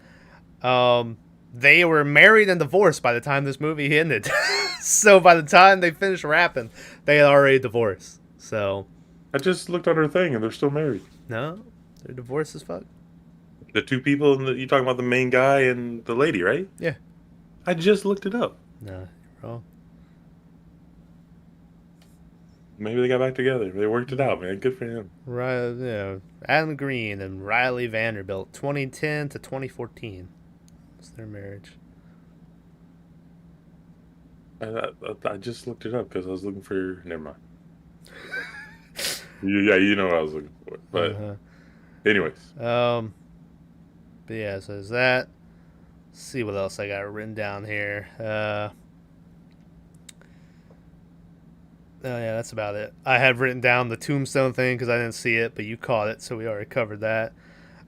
they were married and divorced by the time this movie ended. So by the time they finished rapping, they had already divorced. So I just looked at her thing, and they're still married. no, they're divorced as fuck. The two people, you talking about the main guy and the lady, right? Yeah. I just looked it up. No, you're wrong. Maybe they got back together. They worked it out, man. Good for him. Right, Adam Green and Riley Vanderbilt, 2010 to 2014. It's their marriage. I just looked it up because I was looking for. Never mind. Yeah, you know what I was looking for. But, anyways. But yeah, so there's that. Let's see what else I got written down here. Oh yeah, that's about it. I had written down the tombstone thing because I didn't see it, but you caught it, so we already covered that.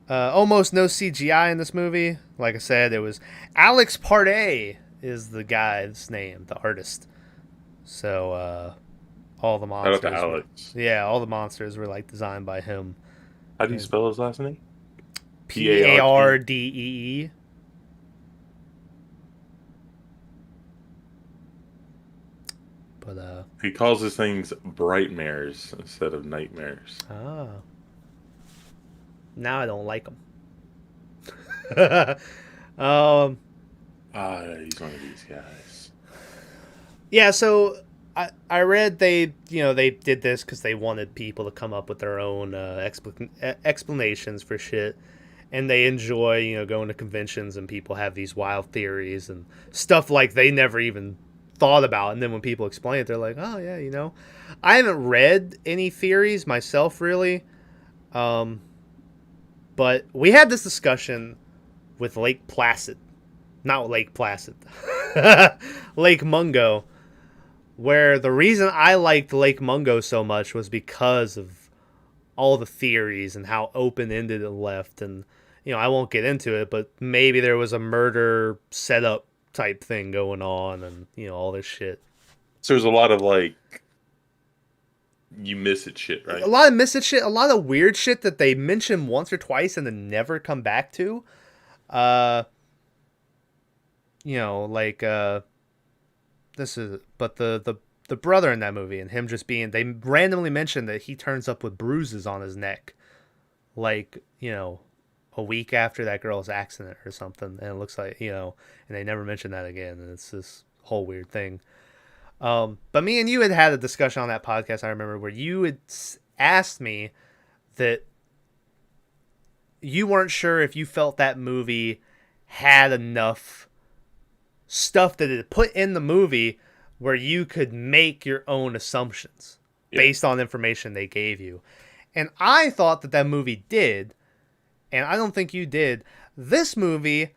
Almost no CGI in this movie. Like I said, it was Alex Pardee is the guy's name, the artist. So all the monsters. Shout out to Alex. Yeah, all the monsters were like designed by him. How do you spell his last name? Pardee. But he calls his things brightmares instead of nightmares. Now I don't like him. He's one of these guys. Yeah, so I read they did this because they wanted people to come up with their own explanations for shit, and they enjoy going to conventions and people have these wild theories and stuff like they never even thought about, and then when people explain it, they're like, oh yeah, I haven't read any theories myself really, but we had this discussion with Lake Placid, not Lake Placid, Lake Mungo, where the reason I liked Lake Mungo so much was because of all the theories and how open-ended it left, and I won't get into it, but maybe there was a murder setup type thing going on, and all this shit. So there's a lot of you miss it shit, right? A lot of miss it shit, a lot of weird shit that they mention once or twice and then never come back to. This is, but the brother in that movie and him just being, they randomly mentioned that he turns up with bruises on his neck, a week after that girl's accident or something, and it looks like, and they never mention that again, and it's this whole weird thing. But me and you had a discussion on that podcast, I remember, where you had asked me that you weren't sure if you felt that movie had enough stuff that it put in the movie where you could make your own assumptions based on information they gave you. And I thought that movie did, and I don't think you did. This movie,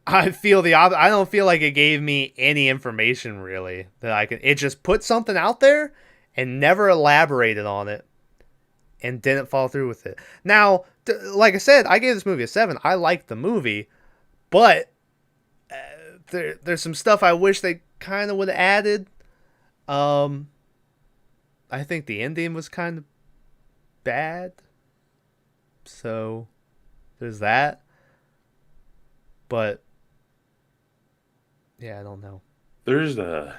I feel I don't feel like it gave me any information really that I could. It just put something out there and never elaborated on it, and didn't follow through with it. Now, like I said, I gave this movie a 7. I liked the movie, but there's some stuff I wish they kind of would have added. I think the ending was kind of bad. So, there's that. But, yeah, I don't know. There's a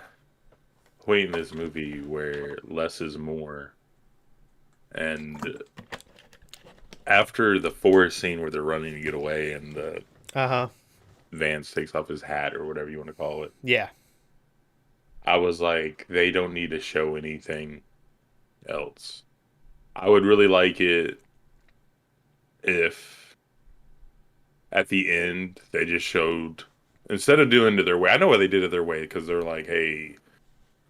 point in this movie where less is more. And after the forest scene where they're running to get away and the Vance takes off his hat or whatever you want to call it. Yeah. I was like, they don't need to show anything else. I would really like it if at the end they just showed, instead of doing it their way, I know why they did it their way, because they're like, hey,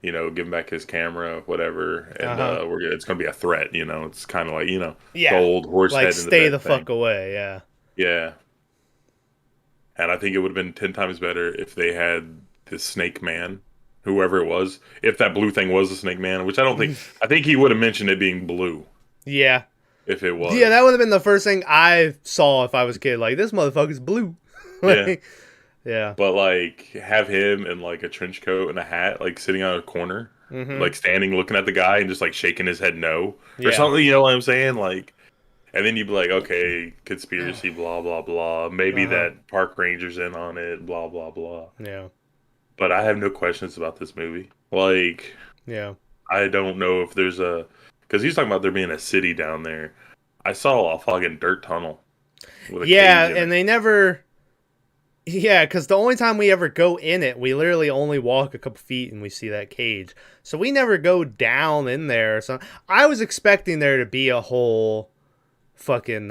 give him back his camera, whatever, and it's going to be a threat, it's kind of like, the old horse head in the stay the thing. fuck away, yeah. Yeah. And I think it would have been 10 times better if they had this snake man, whoever it was, if that blue thing was a snake man, which I don't think, I think he would have mentioned it being blue. Yeah. if it was. Yeah, that would have been the first thing I saw if I was a kid. Like, this motherfucker's blue. Like, yeah. But like have him in like a trench coat and a hat, like sitting on a corner, like standing looking at the guy and just like shaking his head no or Yeah. something. You know what I'm saying? Like, and then you'd be like, okay, conspiracy, blah blah blah. Maybe that park ranger's in on it, blah blah blah. Yeah. But I have no questions about this movie. Like, Yeah. I don't know if there's a because he's talking about there being a city down there. I saw a fucking dirt tunnel. With a Yeah, cage in and it. they never. Yeah, because the only time we ever go in it, we literally only walk a couple feet and we see that cage. So we never go down in there. So I was expecting there to be a whole fucking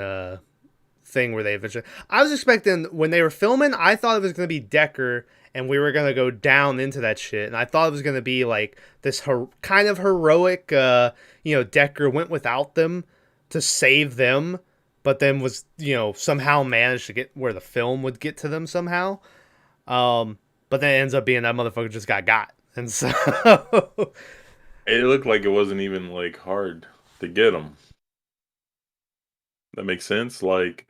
thing where they eventually. I was expecting when they were filming, I thought it was going to be Decker and we were going to go down into that shit. And I thought it was going to be like this kind of heroic, Decker went without them to save them, but then was, somehow managed to get where the film would get to them somehow. But then it ends up being that motherfucker just got. And so It looked like it wasn't even like hard to get him. That makes sense. Like,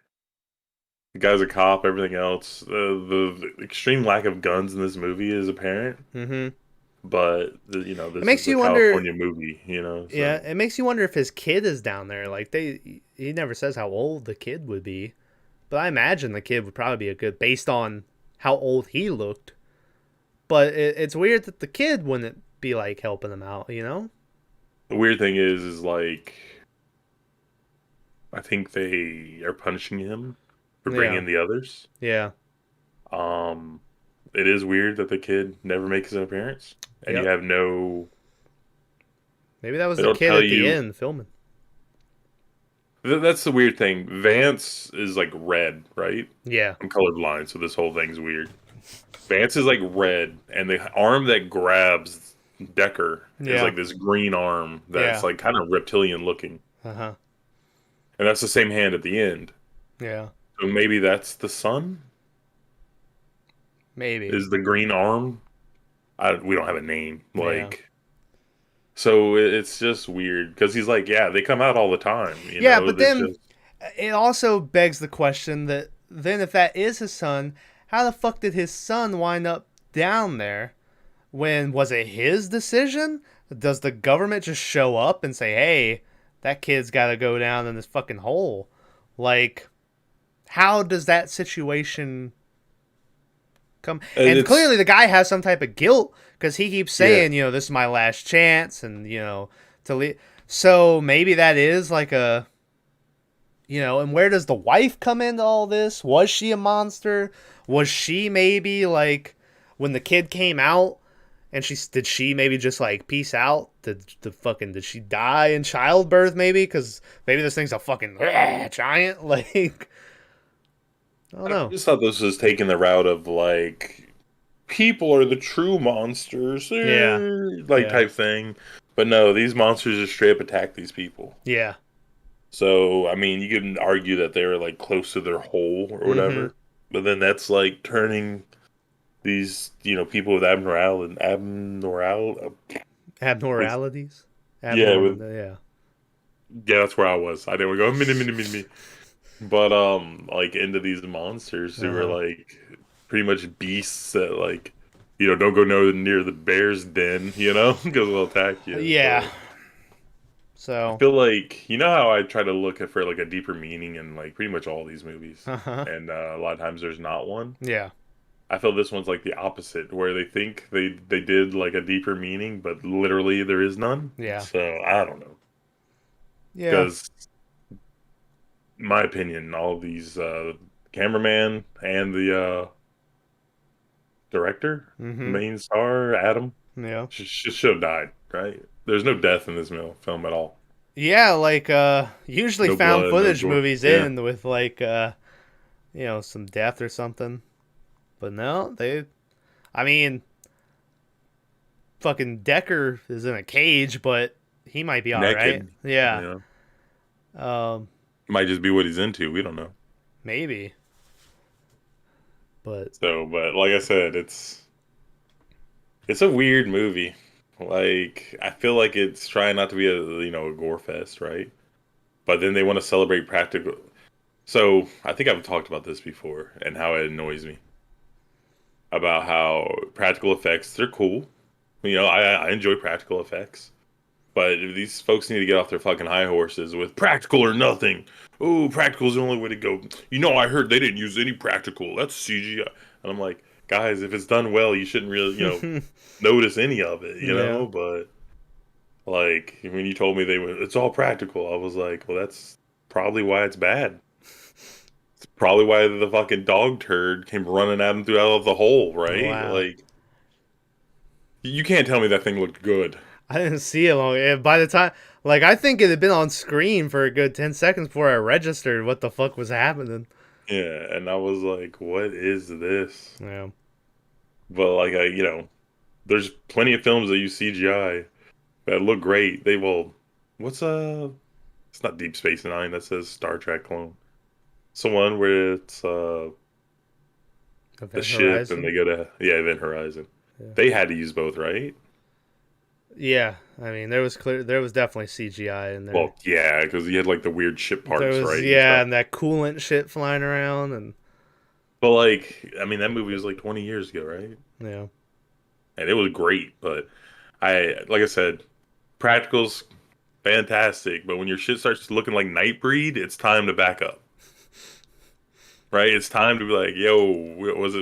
the guy's a cop, everything else. The extreme lack of guns in this movie is apparent. mm-hmm. But this makes is you a wonder- California movie, So. Yeah, it makes you wonder if his kid is down there. Like he never says how old the kid would be, but I imagine the kid would probably be a good based on how old he looked. But it's weird that the kid wouldn't be like helping him out, The weird thing is like, I think they are punishing him for bringing the others. Yeah. It is weird that the kid never makes an appearance, and Yep. you have no. Maybe that was They the don't kid tell at the you- end filming. That's the weird thing. Vance is like red, right? Yeah. I'm colorblind, so this whole thing's weird. Vance is like red, and the arm that grabs Decker is Yeah. like this green arm that's Yeah. like kind of reptilian looking, Uh-huh. and that's the same hand at the end. Yeah. So maybe that's the son. Maybe. Is the green arm? We don't have a name. So it's just weird because he's like, yeah, they come out all the time. Yeah, but They're then just- it also begs the question that then if that is his son, how the fuck did his son wind up down there? Was it his decision? Does the government just show up and say, hey, that kid's got to go down in this fucking hole? Like, how does that situation come? And it's- clearly the guy has some type of guilt because he keeps saying, this is my last chance and, to leave. So maybe that is like a, and where does the wife come into all this? Was she a monster? Was she maybe like when the kid came out and did she maybe just like peace out? Did she die in childbirth maybe? Because maybe this thing's a fucking giant. Like, I don't know. I just thought this was taking the route of like people are the true monsters, Yeah. type thing. But no, these monsters just straight up attack these people. Yeah. So I mean, you can argue that they were like close to their hole or whatever, but then that's like turning these people with Abnormalities. Yeah, that's where I was. I didn't go me. But like into these monsters who are like pretty much beasts that like don't go near the bear's den, because they'll attack you. Yeah. So I feel like how I try to look for like a deeper meaning in like pretty much all these movies, and a lot of times there's not one. Yeah. I feel this one's like the opposite, where they think they did like a deeper meaning, but literally there is none. Yeah. So I don't know. Yeah. Because, in my opinion, all of these cameraman and the director, main star Adam, Yeah. should have died. Right? There's no death in this film at all. Yeah, like usually No found blood, no footage gore. movies Yeah. end with like some death or something. But no, fucking Decker is in a cage, but he might be all right. Naked. Yeah. Might just be what he's into. We don't know. Maybe. But But like I said, it's a weird movie. Like, I feel like it's trying not to be a gore fest, right? but then they want to celebrate practical. So I think I've talked about this before and how it annoys me about how practical effects, they're cool. You know, I enjoy practical effects. But these folks need to get off their fucking high horses with practical or nothing. Oh, practical is the only way to go. You know, I heard they didn't use any practical. That's CGI. And I'm like, guys, if it's done well, you shouldn't really, notice any of it, you know? But, like, when you told me it's all practical, I was like, well, that's probably why it's bad. It's probably why the fucking dog turd came running at him throughout the hole, right? Wow. Like, you can't tell me that thing looked good. I didn't see it long. By the time, like, I think it had been on screen for a good 10 seconds before I registered what the fuck was happening. Yeah, and I was like, what is this? Yeah. But, like, there's plenty of films that use CGI that look great. What's, it's not Deep Space Nine, that says Star Trek clone. It's the one where it's, the ship Horizon? and they go to, Event Horizon. Yeah. They had to use both, right? Yeah, I mean, there was definitely CGI in there. Well, yeah, because you had, like, the weird ship parts, right? Yeah, and that coolant shit flying around, and... But, like, I mean, that movie was, like, 20 years ago, right? Yeah. And it was great, but like I said, practicals, fantastic, but when your shit starts looking like Nightbreed, it's time to back up. Right? It's time to be like, yo, is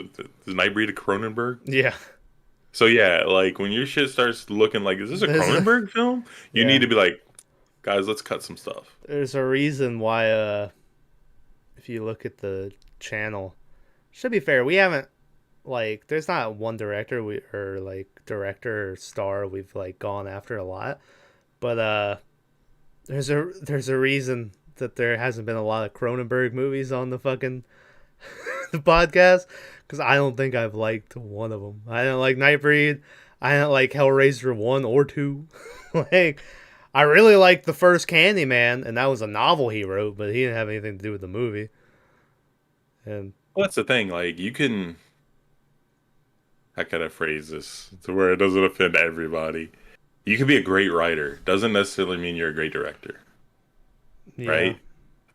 Nightbreed a Cronenberg? Yeah. So yeah, like when your shit starts looking like, is this a Cronenberg film? You need to be like, guys, let's cut some stuff. There's a reason why, if you look at the channel, should be fair, we haven't, like, there's not one director director or star we've, like, gone after a lot, but there's a reason that there hasn't been a lot of Cronenberg movies on the fucking the podcast, because I don't think I've liked one of them. I don't like Nightbreed. I don't like Hellraiser 1 or 2. Like, I really liked the first Candyman, and that was a novel he wrote, but he didn't have anything to do with the movie. And well, that's the thing. Like, you can, how can I phrase this to where it doesn't offend everybody? You can be a great writer. Doesn't necessarily mean you're a great director. yeah. Right?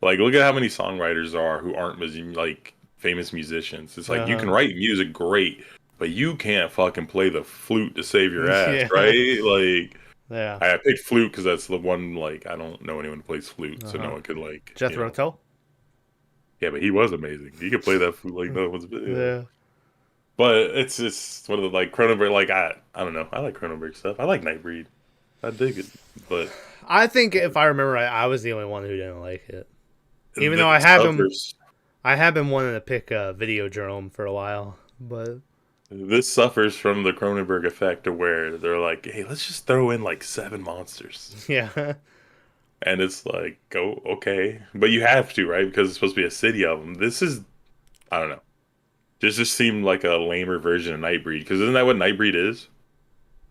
Like, look at how many songwriters there are who aren't, like, famous musicians. It's like, you can write music great, but you can't fucking play the flute to save your ass, right? Like, Yeah. I picked flute because that's the one, like, I don't know anyone who plays flute, so no one could, like... Jethro Tull? Yeah, but he was amazing. He could play that flute like no one's... Yeah. But it's just one of the, like, Cronenberg, like, I don't know. I like Cronenberg stuff. I like Nightbreed. I dig it, but... I think if I remember right, I was the only one who didn't like it. Even though I have been wanting to pick Videodrome for a while, but this suffers from the Cronenberg effect of where they're like, hey, let's just throw in like 7 monsters. yeah. And it's like, oh, okay. But you have to, right? Because it's supposed to be a city of them. This is, I don't know. This just seemed like a lamer version of Nightbreed. Because isn't that what Nightbreed is?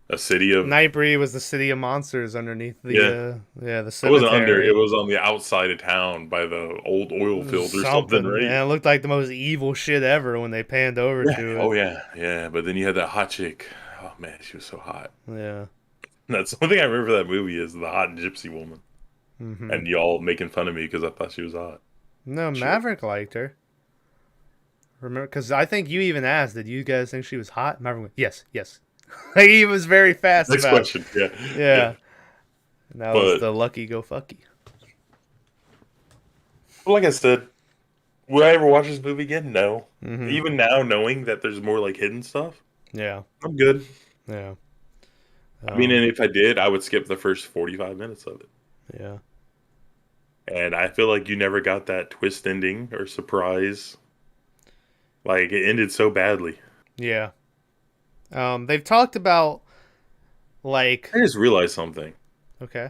A city of... Nightbreed was the city of monsters underneath the the cemetery. It wasn't under, it was on the outside of town by the old oil field or something, right? Yeah, it looked like the most evil shit ever when they panned over to it. Oh, yeah. But then you had that hot chick. Oh, man, she was so hot. Yeah. That's the one thing I remember from that movie is the hot gypsy woman. Mm-hmm. And y'all making fun of me because I thought she was hot. No, Maverick liked her. Remember, because I think you even asked, did you guys think she was hot? Maverick went, yes. Like, he was very fast Next about question, Yeah. And that was the lucky go fucky. Well, like I said, would I ever watch this movie again? No. Mm-hmm. Even now, knowing that there's more like hidden stuff, Yeah. I'm good. Yeah. I mean, and if I did, I would skip the first 45 minutes of it. Yeah. And I feel like you never got that twist ending or surprise. Like, it ended so badly. Yeah. They've talked about, like... I just realized something. Okay.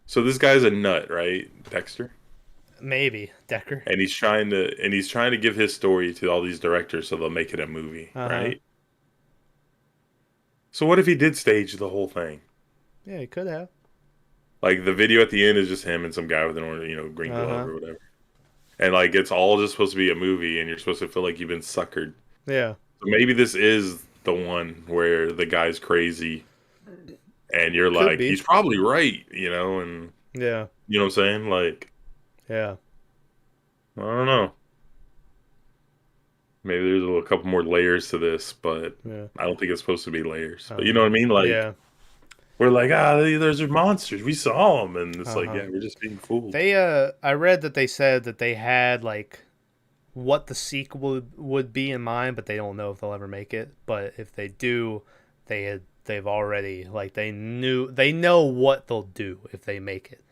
So this guy's a nut, right? Dexter? Maybe. Decker. And he's trying to give his story to all these directors so they'll make it a movie, right? So what if he did stage the whole thing? Yeah, he could have. Like, the video at the end is just him and some guy with an orange, green glove or whatever. And, like, it's all just supposed to be a movie, and you're supposed to feel like you've been suckered. Yeah. So maybe this is the one where the guy's crazy, and you're Could like, be. he's probably right, and... Yeah. You know what I'm saying? Like, Yeah. I don't know. Maybe there's a couple more layers to this, but Yeah. I don't think it's supposed to be layers. I But don't you know know. what I mean? Like, Yeah. we're like, those are monsters. We saw them, and it's like, Uh-huh. yeah, we're just being fooled. I read that they said that they had like what the sequel would be in mind, but they don't know if they'll ever make it. But if they do, they've already like they know what they'll do if they make it,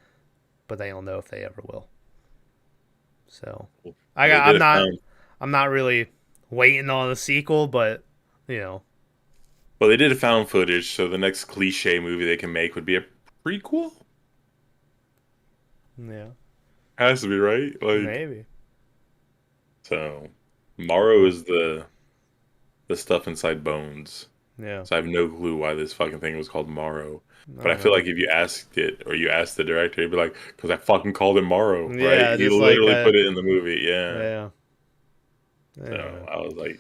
but they don't know if they ever will. So They did it found, I'm not really waiting on a sequel, but you know, well, they did a found footage, so the next cliche movie they can make would be a prequel. yeah, Has to be right. Like, maybe. so, Marrow is the stuff inside bones. Yeah, So I have no clue why this fucking thing was called Morrow. I But I don't feel know. like if you asked it or you asked the director, he'd be like, "Because I fucking called it Morrow, right?" Yeah, He just like literally put it in the movie. Yeah. yeah. So Anyway. I was like,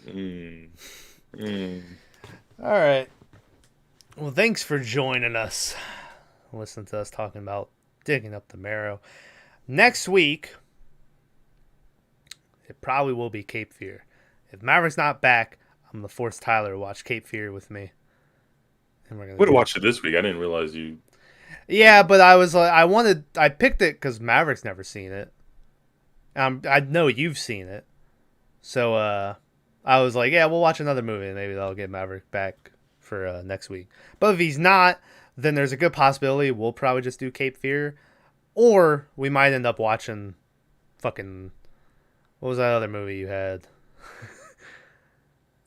All right. Well, thanks for joining us. Listen to us talking about digging up the marrow. Next week, it probably will be Cape Fear. If Maverick's not back, I'm gonna force Tyler to watch Cape Fear with me, and we're gonna would have do watched it this week. I didn't realize you. Yeah, but I was like, I picked it because Maverick's never seen it. I know you've seen it, so I was like, yeah, we'll watch another movie, and maybe that'll get Maverick back for next week. But if he's not, then there's a good possibility we'll probably just do Cape Fear, or we might end up watching fucking what was that other movie you had?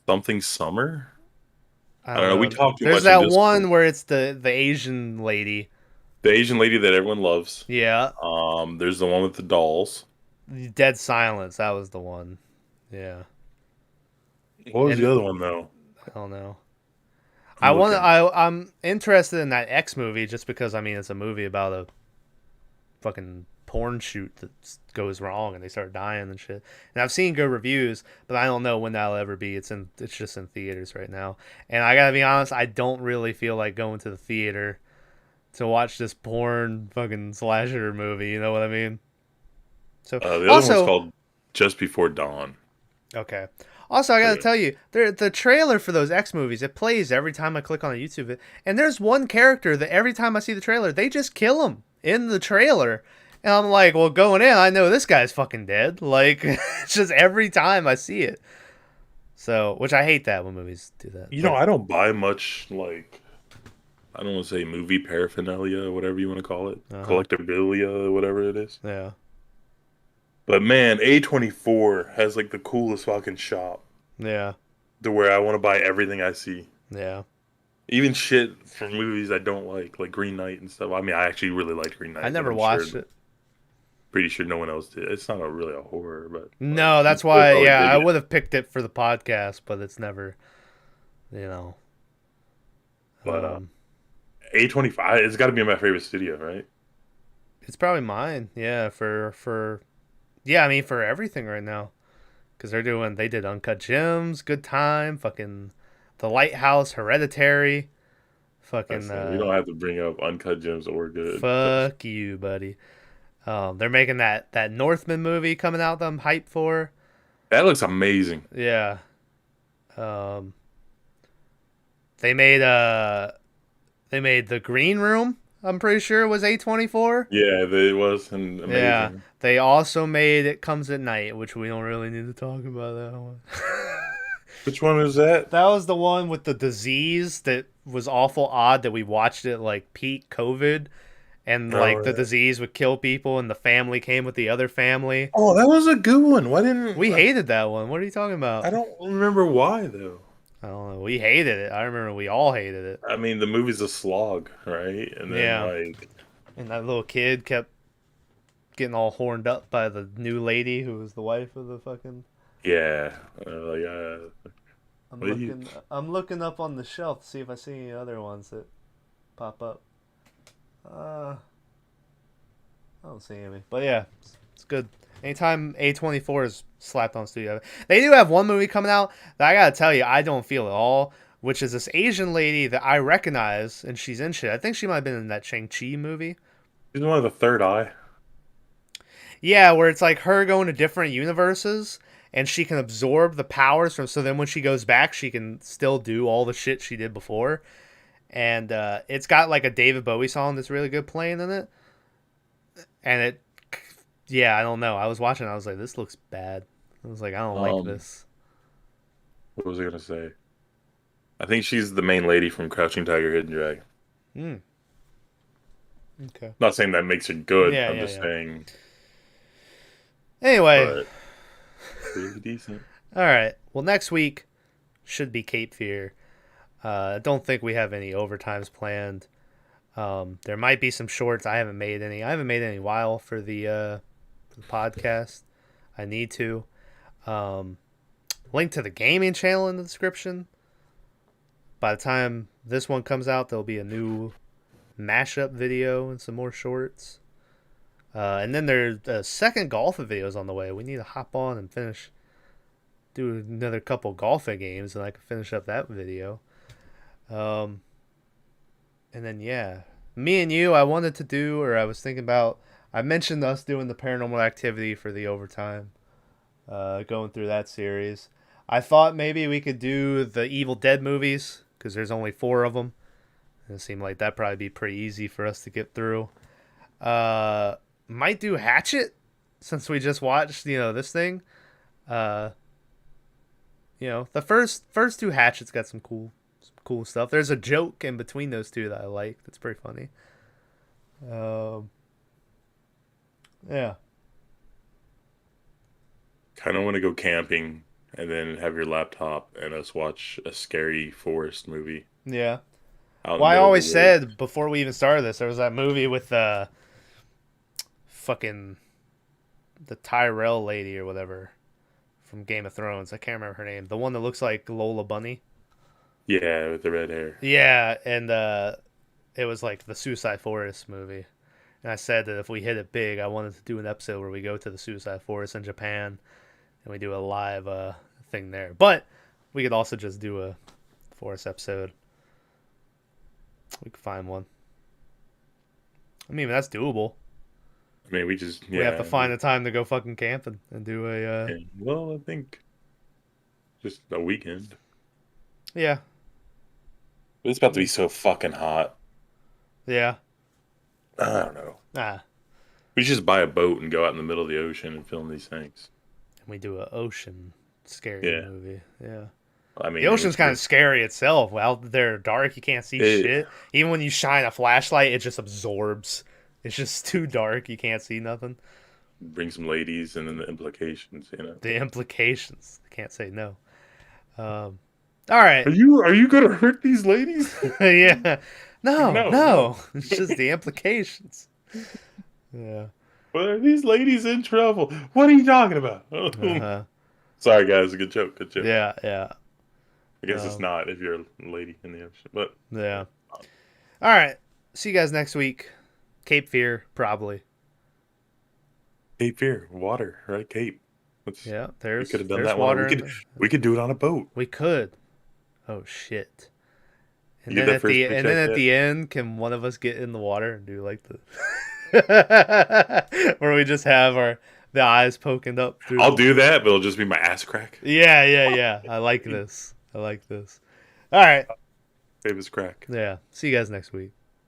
Something Summer? I I don't know. We don't know. talked too There's much in that Discord. one where it's the Asian lady. The Asian lady that everyone loves. Yeah, There's the one with the dolls. Dead Silence. That was the one. Yeah, What was and the other one though? I don't know. I'm looking. I'm interested in that X movie just because I mean it's a movie about a fucking porn shoot that goes wrong and they start dying and shit. And I've seen good reviews, but I don't know when that'll ever be. It's just in theaters right now. And I gotta be honest, I don't really feel like going to the theater to watch this porn fucking slasher movie. You know what I mean? So The other one's also called Just Before Dawn. okay. Also, I gotta Okay. tell you, the trailer for those X movies, it plays every time I click on a YouTube. And there's one character that every time I see the trailer, they just kill him in the trailer. And I'm like, well, going in, I know this guy's fucking dead. Like, it's just every time I see it. So, which I hate that when movies do that. You know, I don't buy much, like, I don't want to say movie paraphernalia, whatever you want to call it, collectabilia, whatever it is. Yeah. But man, A24 has like the coolest fucking shop Yeah. to where I want to buy everything I see. Yeah. Even shit from movies I don't like Green Knight and stuff. I mean, I actually really like Green Knight. I but never I'm watched sure, it. Pretty sure no one else did. It's not really a horror, but No, like, that's people why, probably yeah, dig I it. would have picked it for the podcast, but it's never, you know. But A25, it's got to be my favorite studio, right? It's probably mine. Yeah, yeah, I mean for everything right now. Cuz they did Uncut Gems, Good Time, fucking The Lighthouse, Hereditary, fucking We don't have to bring up Uncut Gems or Good. fuck you, buddy. They're making that Northman movie coming out that I'm hyped for. That looks amazing. Yeah. Um they made The Green Room, I'm pretty sure it was A24. Yeah, it was amazing. Yeah, they also made It Comes at Night, which we don't really need to talk about that one. Which one is that? That was the one with the disease that was awful odd that we watched it like peak COVID, and like the right. disease would kill people, and the family came with the other family. Oh, that was a good one. Why didn't We hated that one. What are you talking about? I don't remember why though. I don't know. We hated it. I remember we all hated it. I mean, the movie's a slog, right? And then Yeah. like, And that little kid kept getting all horned up by the new lady who was the wife of the fucking. yeah, I'm What do you- looking. I'm looking up on the shelf to see if I see any other ones that pop up. I don't see any. But yeah, it's good. Anytime A24 is slapped on studio, they do have one movie coming out that I gotta tell you I don't feel at all, which is this Asian lady that I recognize and she's in shit. I think she might have been in that Shang-Chi movie. She's one of the Third Eye. Yeah, where it's like her going to different universes and she can absorb the powers from. So then when she goes back, she can still do all the shit she did before. And it's got like a David Bowie song that's really good playing in it. And I don't know. I was watching, I was like, this looks bad. I was like, I don't like this. What was I gonna say? I think she's the main lady from Crouching Tiger, Hidden Dragon. Hmm. Okay. Not saying that makes her good. Yeah, I'm yeah, just yeah. saying. Anyway. But pretty decent. All right. Well, next week should be Cape Fear. I don't think we have any overtimes planned. There might be some shorts. I haven't made any in a while for the podcast. I need to. Link to the gaming channel in the description. By the time this one comes out, there'll be a new mashup video and some more shorts. And then there's a second golf videos on the way. We need to hop on and do another couple golfing games, and I can finish up that video. And then me and you, I was thinking about. I mentioned us doing the Paranormal Activity for the overtime, going through that series. I thought maybe we could do the Evil Dead movies because there's only 4 of them. It seemed like that'd probably be pretty easy for us to get through. Might do Hatchet since we just watched, this thing. The first 2 Hatchets got some cool stuff. There's a joke in between those 2 that I like. That's pretty funny. Yeah. Kind of want to go camping and then have your laptop and us watch a scary forest movie. Yeah. Out in Well, I the middle of always the said before we even started this, there was that movie with fucking the Tyrell lady or whatever from Game of Thrones. I can't remember her name. The one that looks like Lola Bunny. Yeah, with the red hair. Yeah, and it was like the Suicide Forest movie. And I said that if we hit it big, I wanted to do an episode where we go to the Suicide Forest in Japan and we do a live thing there. But we could also just do a forest episode. We could find one. I mean, that's doable. I mean, we just We have to find a time to go fucking camping and do a. Well, I think just a weekend. Yeah. It's about to be so fucking hot. Yeah. I don't know. We should just buy a boat and go out in the middle of the ocean and film these things. And we do an ocean scary movie. Yeah. I mean, The ocean's kind of scary itself. Out there dark, you can't see shit. Even when you shine a flashlight, it just absorbs. It's just too dark, you can't see nothing. Bring some ladies and then the implications, The implications. I can't say no. All right. Are you gonna hurt these ladies? Yeah. No. No. It's just the implications. Yeah. Well, are these ladies in trouble? What are you talking about? Sorry, guys. Good joke. Yeah. I guess it's not if you're a lady in the ocean, but yeah. All right. See you guys next week. Cape Fear, probably. Cape Fear, water, right? Cape. We We could have done there's that water. one. We could do it on a boat. We could. Oh shit. And You then get that first at paycheck the end, can one of us get in the water and do like the where we just have the eyes poking up through I'll do that, but it'll just be my ass crack. Yeah. I like this. All right. Famous crack. Yeah. See you guys next week.